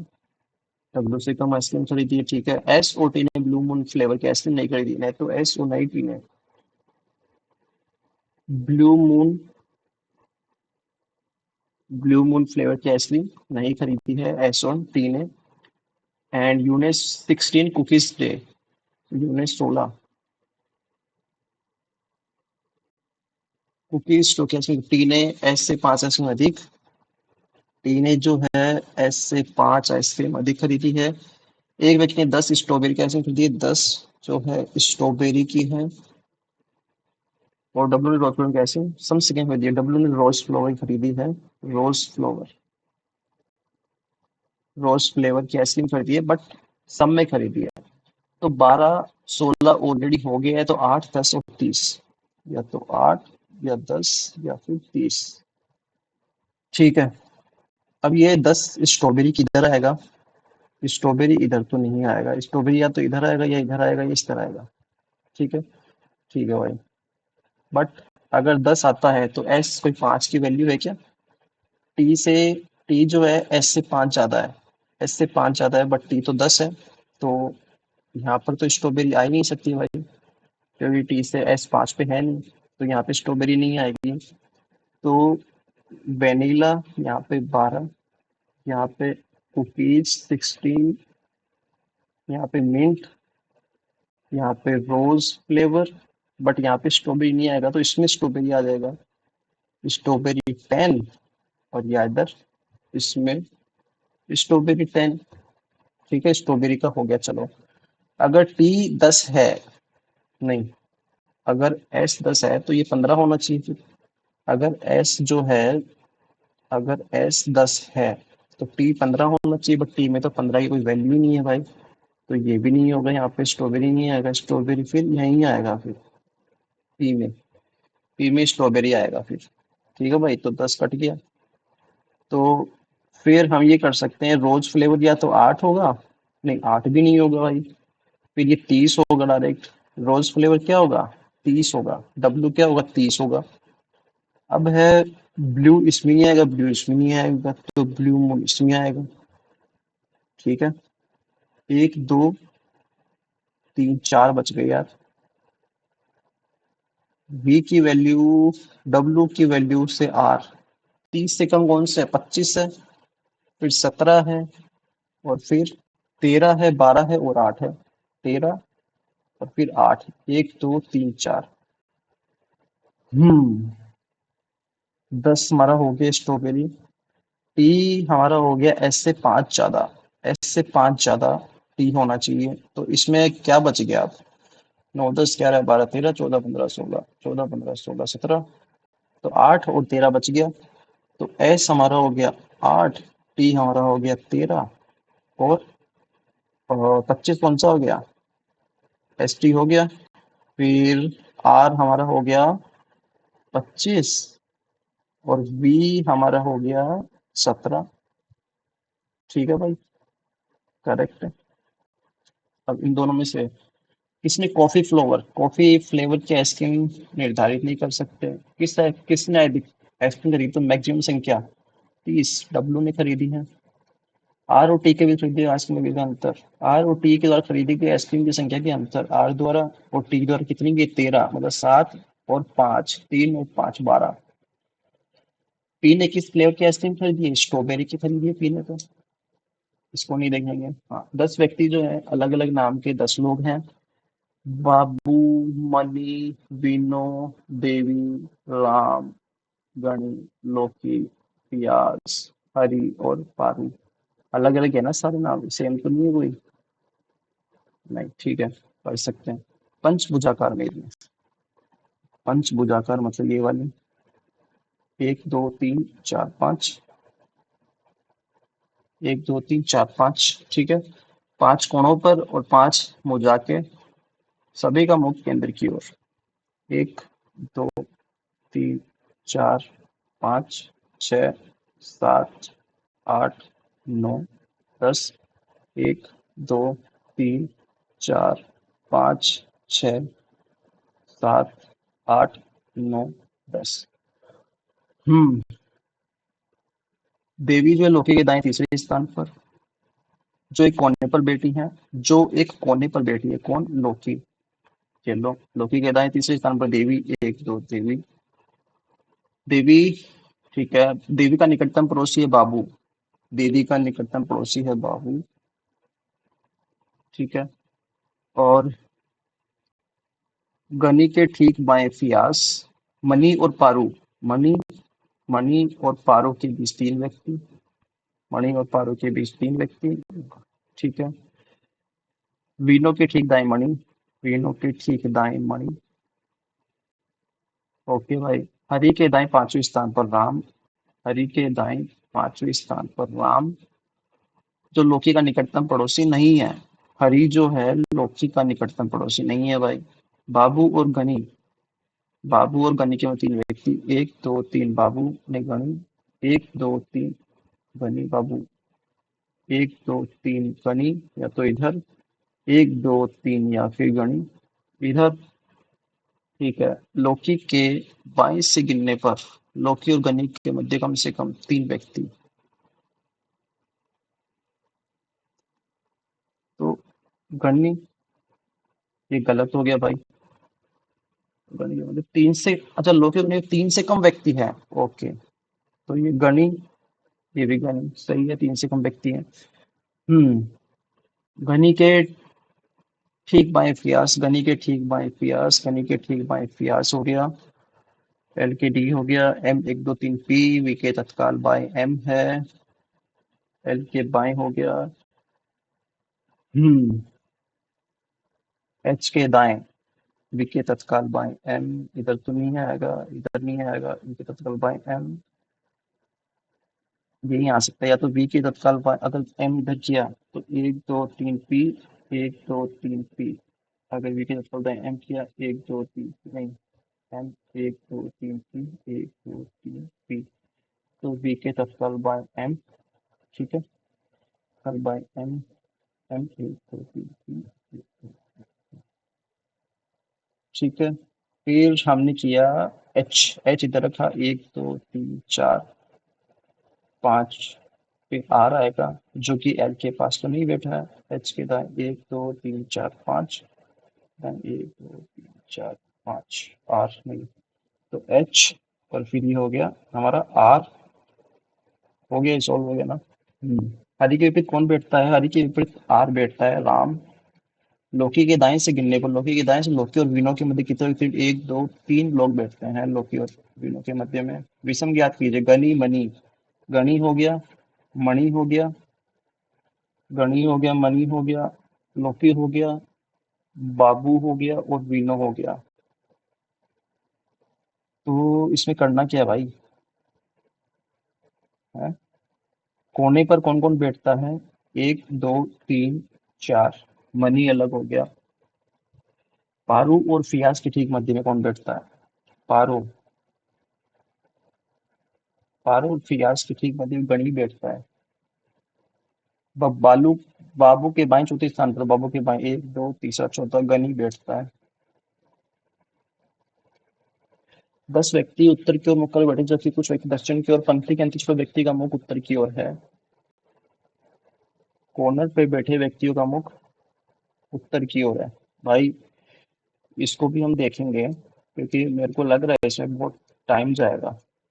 डब्ल्यू से कम आइसक्रीम खरीदी है। ठीक है, एस ओ टी ने ब्लू मून फ्लेवर की आइसक्रीम नहीं खरीदी, नहीं तो एस ओ नहीं टी ने blue moon, blue moon flavour की आइसक्रीम नहीं खरीदी है एस ऑन टी ने। एंड यूने 16 कुकीज डे, यूने 16 कुकीज तो कैसे, टी ने एस से 5 आइसक्रीम अधिक। टी ने जो है एस से 5 आइसक्रीम अधिक खरीदी है। एक व्यक्ति ने 10 स्ट्रॉबेरी की आइसक्रीम खरीदी है, 10 जो है स्ट्रॉबेरी की है। और डब्ल्यू ने रोज फ्लावर की आइसक्रीम सम सेकेंड खरीदी है, डब्ल्यू ने रोज फ्लावर खरीदी है। रोज फ्लावर, रोज फ्लेवर की आइसक्रीम खरीदी है, बट सब में खरीदी है। तो 12 16 ऑलरेडी हो गया है, तो 8 10 और 30। या तो 8 या 10 या फिर 30। ठीक है, अब ये 10 स्ट्रॉबेरी किधर आएगा? स्ट्रॉबेरी इधर तो नहीं आएगा, स्ट्रॉबेरी या तो इधर आएगा या इधर आएगा या इस तरह आएगा। ठीक है, ठीक है भाई। बट अगर 10 आता है तो एस कोई 5 की वैल्यू है क्या? टी से, टी जो है एस से 5 ज्यादा है। एस से 5 ज्यादा है बट टी तो 10 है। तो यहाँ पर तो स्ट्रॉबेरी आ ही नहीं सकती भाई, क्योंकि टी से एस 5 पे है नहीं, तो यहाँ पे स्ट्रॉबेरी नहीं आएगी। तो वेनिला यहाँ पे 12, यहाँ पे कुकीज 16, यहाँ पे मिंट, यहाँ पे रोज फ्लेवर, बट यहाँ पे स्ट्रॉबेरी नहीं आएगा, तो इसमें स्ट्रॉबेरी आ जाएगा। स्ट्रॉबेरी 10, और या इधर इसमें स्ट्रॉबेरी 10। ठीक है, स्ट्रॉबेरी का हो गया। चलो, अगर टी 10 है, नहीं, अगर एस 10 है तो ये 15 होना चाहिए फिर। अगर एस जो है, अगर एस 10 है तो टी 15 होना चाहिए, बट टी में तो 15 की कोई वैल्यू ही नहीं है भाई। तो ये भी नहीं होगा, यहाँ पे स्ट्रॉबेरी नहीं आएगा, स्ट्रॉबेरी फिर यहीं आएगा फिर पी में। पी में स्ट्रॉबेरी आएगा फिर। ठीक है भाई, तो 10 कट गया। तो फिर हम ये कर सकते हैं, रोज फ्लेवर या तो 8 होगा, नहीं 8 भी नहीं होगा भाई, फिर ये 30 होगा डायरेक्ट। रोज फ्लेवर क्या होगा? 30 होगा। डब्लू क्या होगा? 30 होगा। अब है ब्लू, इसमें नहीं आएगा, ब्लू इसमें नहीं आएगा, तो ब्लू मून इसमें आएगा। ठीक है, 1 2 3 4 बच गए यार। वी की वैल्यू, डब्लू की वैल्यू से आर, 30 से कम कौन सा है? 25 है, फिर 17 है, और फिर 13 है, 12 है और 8 है। 13 और फिर 8, 1 2 3 4। 10 हमारा हो गया स्ट्रॉबेरी। टी हमारा हो गया एस से 5 ज्यादा, एस से 5 ज्यादा टी होना चाहिए। तो इसमें क्या बच गया आप? 9 10 11 12 13 14 15 16, 14 15 16 17, तो 8 और 13 बच गया। तो एस हमारा हो गया 8, टी हमारा हो गया 13, और 25 कौन सा हो गया? एस टी हो गया। फिर आर हमारा हो गया 25, और वी हमारा हो गया 17। ठीक है भाई, करेक्ट है। अब इन दोनों में से किसने कॉफी फ्लेवर की आइसक्रीम निर्धारित नहीं कर सकते? किसने आइसक्रीम खरीदी? तो मैक्सिमम संख्या 30 डब्लू ने खरीदी है। आर और टी के बीच खरीदी आइसक्रीम के बीच का अंतर, आर और टी के द्वारा खरीदी गई आइसक्रीम की संख्या के अंतर, आर द्वारा और टी द्वारा कितनी गई? 13, मतलब 7 और 5, 3 और 5 12। पी ने किस फ्लेवर की आइसक्रीम खरीदी है? स्ट्रॉबेरी की खरीदी है पी ने तो। इसको नहीं देखेंगे। हाँ, 10 व्यक्ति जो है अलग अलग नाम के 10 लोग हैं। बाबू, मणि, विनो, देवी, राम, गणी, लोकी, पियास, हरि और पारू। अलग अलग है ना सारे नाम, सेम तो नहीं है कोई? नहीं, ठीक है, पढ़ सकते हैं। पंचभुजाकार मेरी, पंचभुजाकार मतलब ये वाली, 1 2 3 4 5, 1 2 3 4 5, ठीक है। 5 कोणों पर और 5 भुजा के, सभी का मुख केंद्र की ओर। 1 2 3 4 5 6 7 8 9 10, 1 2 3 4 5 6 7 8 9 10। हम्म। देवी जो है लोकी के दाएं तीसरे स्थान पर, जो एक कोने पर बैठी है, जो एक कोने पर बैठी है, कौन? लोकी। चलो, लोकी के दाएं तीसरे स्थान पर देवी, 1 2 देवी, देवी, ठीक है। देवी का निकटतम पड़ोसी है बाबू, देवी का निकटतम पड़ोसी है बाबू, ठीक है। और गनी के ठीक बाएं फियास, मनी और पारू, मनी, मणि और पारो के बीच 3 व्यक्ति, मणि और पारो के बीच 3 व्यक्ति, ठीक है। वीनो के ठीक दाएं मणि, वीनो के ठीक दाएं मणि, ओके भाई। हरि के दाएं पांचवें स्थान पर राम, हरि के दाएं पांचवें स्थान पर राम, जो लोकी का निकटतम पड़ोसी नहीं है। हरि जो है लोकी का निकटतम पड़ोसी नहीं है भाई। बाबू और गनी, बाबू और गनी के 3 व्यक्ति, 1 2 3 बाबू ने गनी, 1 2 3 गनी बाबू, 1 2 3 गनी या तो इधर, 1 2 3 या फिर गणी इधर, ठीक है। लौकी के बाएं से गिनने पर लौकी और गनी के मध्य कम से कम 3 व्यक्ति। तो गनी, ये गलत हो गया भाई। गनी के मतलब 3 से, अच्छा, लौकी और गनी 3 से कम व्यक्ति है, ओके। तो ये गनी, ये भी गनी सही है, 3 से कम व्यक्ति है। हम्म। गनी के ठीक बाएं फियास, गनी के ठीक बाएं फियास, गनी के ठीक बाएं फियास हो गया। एल के डी हो गया, एम 1 2 3 पी, वी के तत्काल बाएं एम है, एल के बाएं हो गया। हम्म। एच के दाएं, वी के तत्काल बाएं एम, इधर तो नहीं आएगा, इधर नहीं आएगा, वी के तत्काल बाएं एम, यही आ सकता है। या तो वी के तत्काल बाएं, अगर एम इधर किया तो 1 2 3 पी, 1 2 3 पी। अगर वी के तत्काल दाएं एम किया, 1 2 3, नहीं, एम, 1 2 3 पी, 1 2 3 पी, तो वी के तत्काल बाएं एम, ठीक है, तत्काल बाएं एम, एम 1 2 3 पी, ठीक है। फिर हमने किया एच, एच इधर रखा, 1 2 3 4 5, फिर आर आएगा, जो कि एल के पास तो नहीं बैठा है। एच के दाएं 1 2 3 4 5, 1 2 3 4 5, आर नहीं, तो एच, और फिर ये हो गया हमारा आर, हो गया, सॉल्व हो गया ना। हरि के विपरीत कौन बैठता है? हरि के विपरीत आर बैठता है, राम। लौकी के दाएं से गिनने पर, लौकी के दाएं से लौकी और विनो के मध्य कितने व्यक्ति? 1 2 3 लोग बैठते हैं लौकी और विनो के मध्य में। विषम ज्ञात कीजिए, गनी मनी, गणी हो गया, मणि हो गया, गणी हो गया, मणि हो गया, लोकी हो गया, बाबू हो गया और वीनो हो गया। तो इसमें करना क्या है भाई? है? कोने पर कौन कौन बैठता है? एक, दो, तीन, चार। मनी अलग हो गया। पारू और फियाज के ठीक मध्य में कौन बैठता है? पारो। पारो और फियाज के ठीक मध्य में गणी बैठता है। बालू। बाबू के बाएं चौथे स्थान पर, बाबू के बाएं एक, दो, तीसरा, चौथा गणी बैठता है। 10 व्यक्ति उत्तर की ओर मुख कर बैठे, जबकि कुछ व्यक्ति दक्षिण की ओर। पंक्ति के अंतिम व्यक्ति का मुख उत्तर की ओर है। कॉर्नर पे बैठे व्यक्तियों का मुख उत्तर की ओर है। भाई, इसको भी हम देखेंगे क्योंकि मेरे को लग रहा है इसमें बहुत टाइम जाएगा।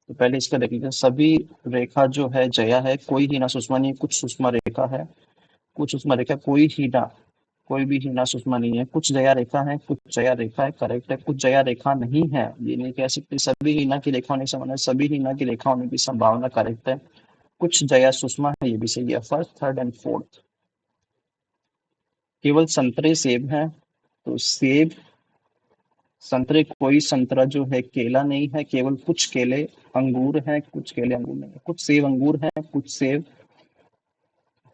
तो पहले इसका देख लीजिए। सभी रेखा जो है जया है, कोई हीना सुषमा नहीं है, कुछ सुषमा रेखा है, कुछ सुषमा रेखा, कोई हीना, कोई भी हीना सुषमा नहीं है, कुछ जया रेखा है, कुछ जया रेखा है, करेक्ट है। कुछ जया रेखा नहीं है, ये नहीं कह सकते सभी हीना की रेखा होने से माना है, सभी हीना की रेखा होने की संभावना, करेक्ट है। कुछ जया सुषमा है, ये भी सही है। First, third and fourth. केवल संतरे सेब हैं, तो सेब, संतरे, कोई संतरा जो है केला नहीं है, केवल कुछ केले अंगूर हैं, कुछ केले अंगूर नहीं है। कुछ सेब अंगूर हैं, कुछ सेब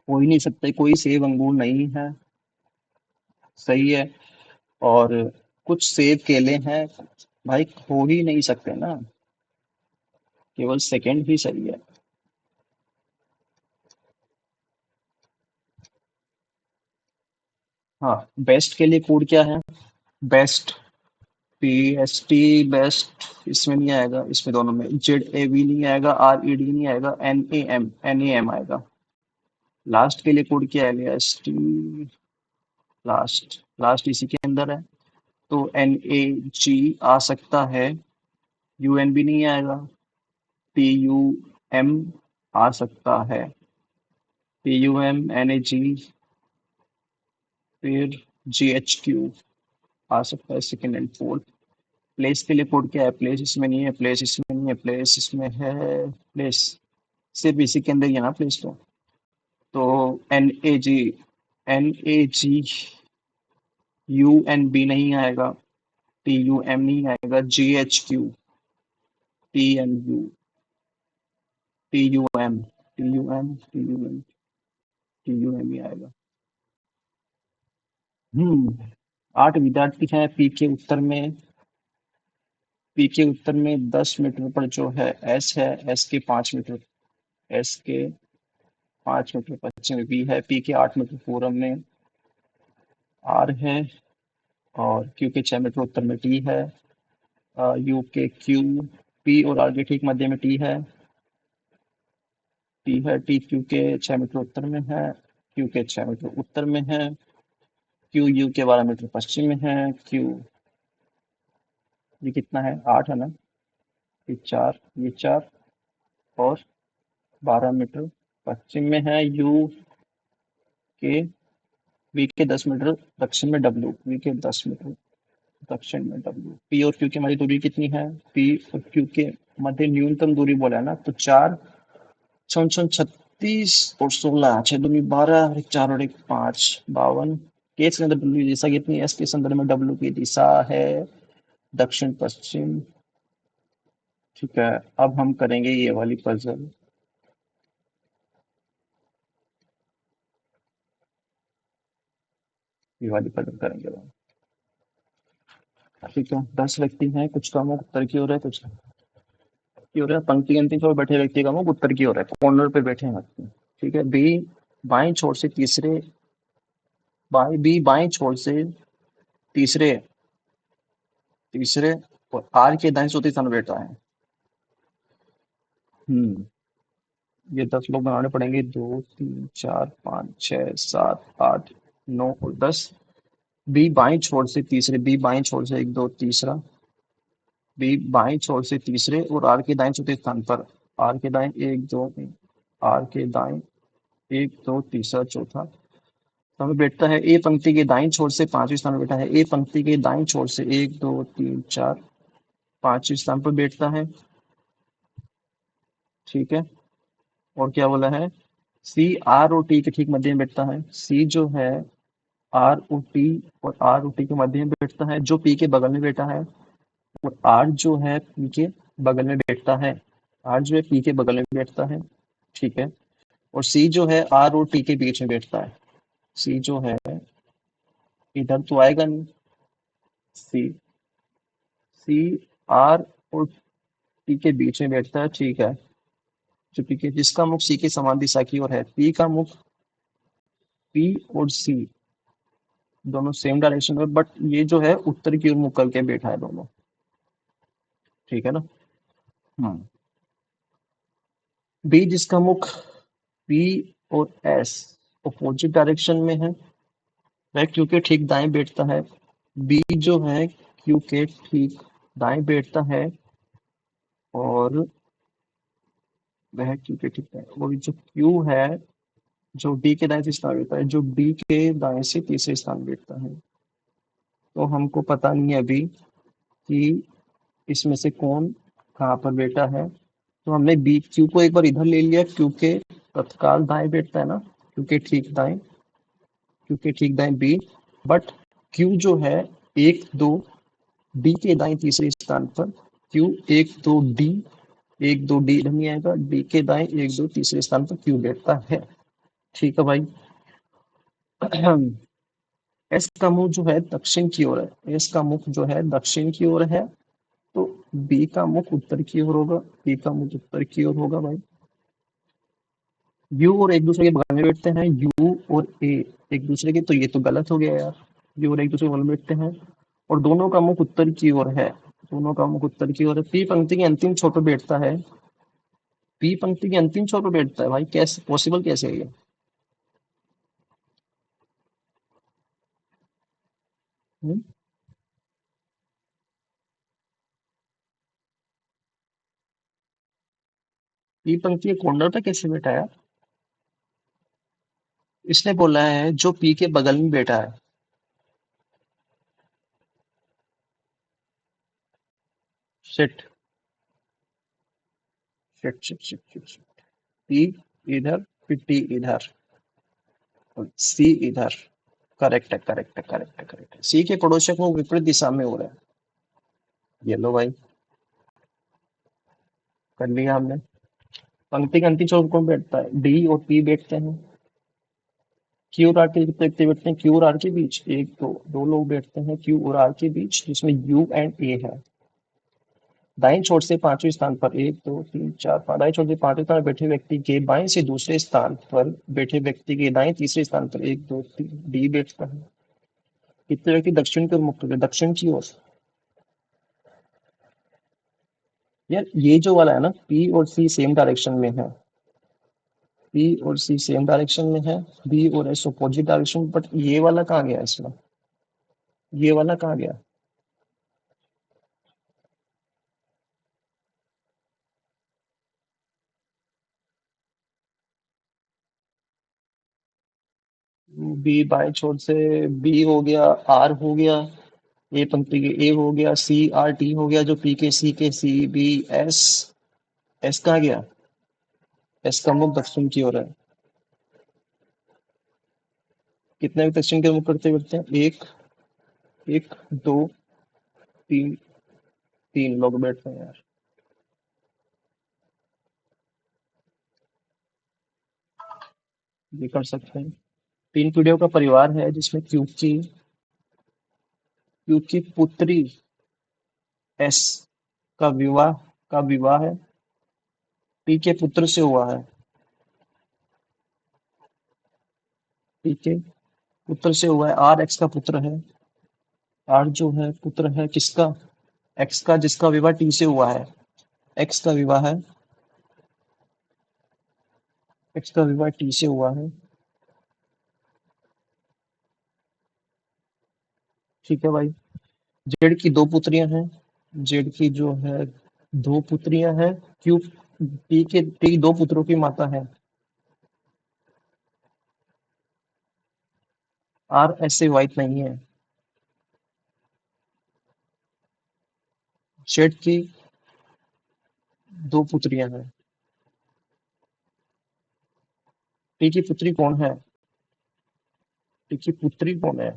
हो ही नहीं सकते, कोई सेब अंगूर नहीं है, सही है। और कुछ सेब केले हैं, भाई हो ही नहीं सकते ना, केवल सेकंड ही सही है। हाँ, बेस्ट के लिए कोड क्या है? बेस्ट, PST, बेस्ट इसमें नहीं आएगा, इसमें दोनों में ZAV नहीं आएगा, RED नहीं आएगा, NAM आएगा। लास्ट के लिए कोड क्या है? LAST, लास्ट, लास्ट इसी के अंदर है, तो NAG आ सकता है। UN भी नहीं आएगा। PUM आ सकता है। PUM, NAG, फिर GHQ आ सकता है सेकेंड एंड फोर्थ। प्लेस के लिए कोड क्या है? प्लेस इसमें नहीं है, प्लेस इसमें नहीं है, प्लेस इसमें है। प्लेस सिर्फ इसी के अंदर ही है ना प्लेस तो NAG, UNB नहीं आएगा, TUM नहीं आएगा, GHQ, TMU, TUM, TUM ही आएगा। 8 विद्यार्थी हैं। पी के उत्तर में 10 मीटर पर जो है एस है, एस के 5 मीटर पश्चिम में बी है, पी के 8 मीटर पूर्व में आर है, और क्यू के 6 मीटर उत्तर में टी है। यू के क्यू, पी और आर के ठीक मध्य में टी क्यू के 6 मीटर उत्तर में है, क्यू के 6 मीटर उत्तर में है, क्यू यू के 12 मीटर पश्चिम में है, क्यू, ये कितना है? 8 है ना, ये 4, ये 4, और 12 मीटर पश्चिम में है। यू के, वी के 10 मीटर दक्षिण में, वी के 10 मीटर दक्षिण में पी और क्यू के मध्य दूरी कितनी है? पी और क्यू के मध्य न्यूनतम दूरी बोला है ना, तो 4, 36 और 16, 6 दूनी 12, और एक 4 और एक 5, 52। केस के अंदर डब्ल्यू की दिशा कितनी है? एस के संदर्भ में डब्ल्यू की दिशा है दक्षिण पश्चिम। ठीक है, अब हम करेंगे ये वाली पजल। ये वाली पजल करेंगे हम। ठीक है, 10 व्यक्ति हैं, कुछ का मुख उत्तर की ओर है, कुछ की ओर है। पंक्ति के अंतिम छोर बैठे व्यक्ति का मुख उत्तर की ओर है, कॉर्नर पे बैठे हैं व्यक्ति। ठीक है, बाएं छोर से तीसरे बाएं छोर से तीसरे तीसरे और आर के दाएं चौथे स्थान पर बैठा है। हम्म ये 10 लोग बनाने पड़ेंगे, 2, 3, 4, 5, 6, 7, 8, 9 और 10। बी बाएं छोर से 1, 2, तीसरा, बी बाएं छोर से तीसरे और आर के दाएं चौथे स्थान पर। आर के दाएं 1, 2, आर के दाएं 1, 2, तीसरा, चौथा स्थान पर बैठता है। ए पंक्ति के दाईं छोर से पांचवें स्थान पर बैठा है। ए पंक्ति के दाईं छोर से 1, 2, 3, 4, पांचवें स्थान पर बैठता है। ठीक है, और क्या बोला है, सी आर और टी के ठीक मध्य में बैठता है। सी जो है आर ओ टी और आर ओ टी के मध्य में बैठता है, जो पी के बगल में बैठा है। और आर जो है पी के बगल में बैठता है। आर जो है पी के बगल में बैठता है। ठीक है। और सी जो है आर और टी के बीच में बैठता है। सी जो है इधर तो आएगा नहीं। सी सी आर और टी के बीच में बैठता है। ठीक है। जो पी के जिसका मुख सी के समान दिशा की ओर है। पी का मुख, पी और सी दोनों सेम डायरेक्शन में, बट ये जो है उत्तर की ओर मुख करके बैठा है दोनों। ठीक है ना। हम्म। बी जिसका मुख पी और एस अपोजिट डायरेक्शन में है, वह क्यू के ठीक दाएं बैठता है। बी जो है क्यू के ठीक दाएं बैठता है, और वह क्यू के ठीक दाएं, और जो क्यू है जो डी के दाएं से स्थान बैठता है, जो डी के दाएं से तीसरे स्थान बैठता है। तो हमको पता नहीं है अभी कि इसमें से कौन कहाँ पर बैठा है। तो हमने बी क्यू को एक बार इधर ले लिया, क्यू के तत्काल दाएं बैठता है ना, क्यू के ठीक दाएं, क्यू के ठीक दाएं बी। बट क्यू जो है एक दो डी के दाएं तीसरे स्थान पर, क्यू एक दो डी, एक दो डी इधर नहीं आएगा, डी के दाएं एक दो तीसरे स्थान पर क्यू बैठता है। ठीक है भाई। एस का मुख जो है दक्षिण की ओर है। एस का मुख जो है दक्षिण की ओर है, तो बी का मुख उत्तर की ओर होगा। बी का मुख उत्तर की ओर होगा भाई। यू और एक दूसरे के बगल में बैठते हैं। यू और ए एक दूसरे के, तो ये तो गलत हो गया यार। यू और एक दूसरे के बगल में बैठते हैं और दोनों का मुख उत्तर की ओर है। दोनों का मुख उत्तर की ओर है। पी पंक्ति के अंतिम छोर पर बैठता है। पी पंक्ति के अंतिम छोर पर बैठता है भाई, कैसे पॉसिबल, कैसे है ये? हम्म? पी पंक्ति के कॉर्नर पे कैसे बैठा है यार? इसने बोला है जो पी के बगल में बैठा है। Shit shit shit shit shit shit. P इधर, फिर टी इधर, सी इधर। करेक्ट है, करेक्ट है, करेक्ट है, करेक्ट है। सी के पड़ोसियों को विपरीत दिशा में हो रहा है। ये लो भाई, कर लिया हमने। पंक्ति के अंतिम छोर कौन बैठता है? डी और पी बैठते हैं। क्यू और आर के कितने व्यक्ति बैठते हैं? क्यू और आर के बीच एक दो दो लोग बैठते हैं क्यू और आर के बीच, जिसमें यू एंड ए है। दाईं छोर से पांचवें स्थान पर एक दो तीन चार पांच, दाईं छोर से पांचवें स्थान पर बैठे व्यक्ति के बाएं से दूसरे स्थान पर बैठे व्यक्ति के दाएं तीसरे स्थान पर एक दो तीन डी बैठता है। कितने व्यक्ति दक्षिण की ओर मुक्त होते हैं? दक्षिण की ओर। यार ये जो वाला है ना, पी और सी सेम डायरेक्शन में है। पी और सी सेम डायरेक्शन में है। बी और एस अपोजिट डायरेक्शन, बट ये वाला कहाँ गया इसमें? ये वाला कहाँ गया? बी बाएं छोर से बी हो गया, आर हो गया, ए पंक्ति के ए हो गया, सी आर टी हो गया, जो पी के सी बी एस। एस कहाँ गया? एस का मुख दक्षिण की ओर है। कितने भी दक्षिण की ओर मुख करते करते हैं? एक, एक दो तीन, तीन लोग बैठते हैं यार। ये कर सकते हैं। तीन पीढ़ियों का परिवार है जिसमें क्यू की पुत्री एस का विवाह है, पी के पुत्र से हुआ है। पी के पुत्र से हुआ है, आर एक्स का पुत्र है। आर जो है पुत्र है किसका? एक्स का, जिसका विवाह टी से हुआ है। एक्स का विवाह है, एक्स का विवाह टी से हुआ है। ठीक है भाई। जेड की दो पुत्रियां हैं। जेड की जो है दो पुत्रियां हैं। क्यू टी दो पुत्रों की माता है। आर ऐसे वाइट नहीं है। जेड की दो पुत्रियां हैं। टी की पुत्री कौन है? टी की पुत्री कौन है?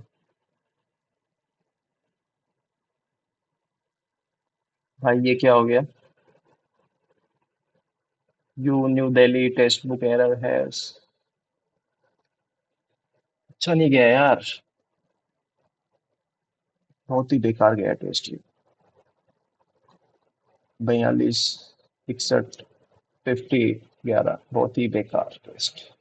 भाई ये क्या हो गया? You new Delhi text book error है। अच्छा नहीं गया यार। बहुत ही बेकार गया टेस्ट ये। 42, 61, 50, 11, बहुत ही बेकार टेस्ट।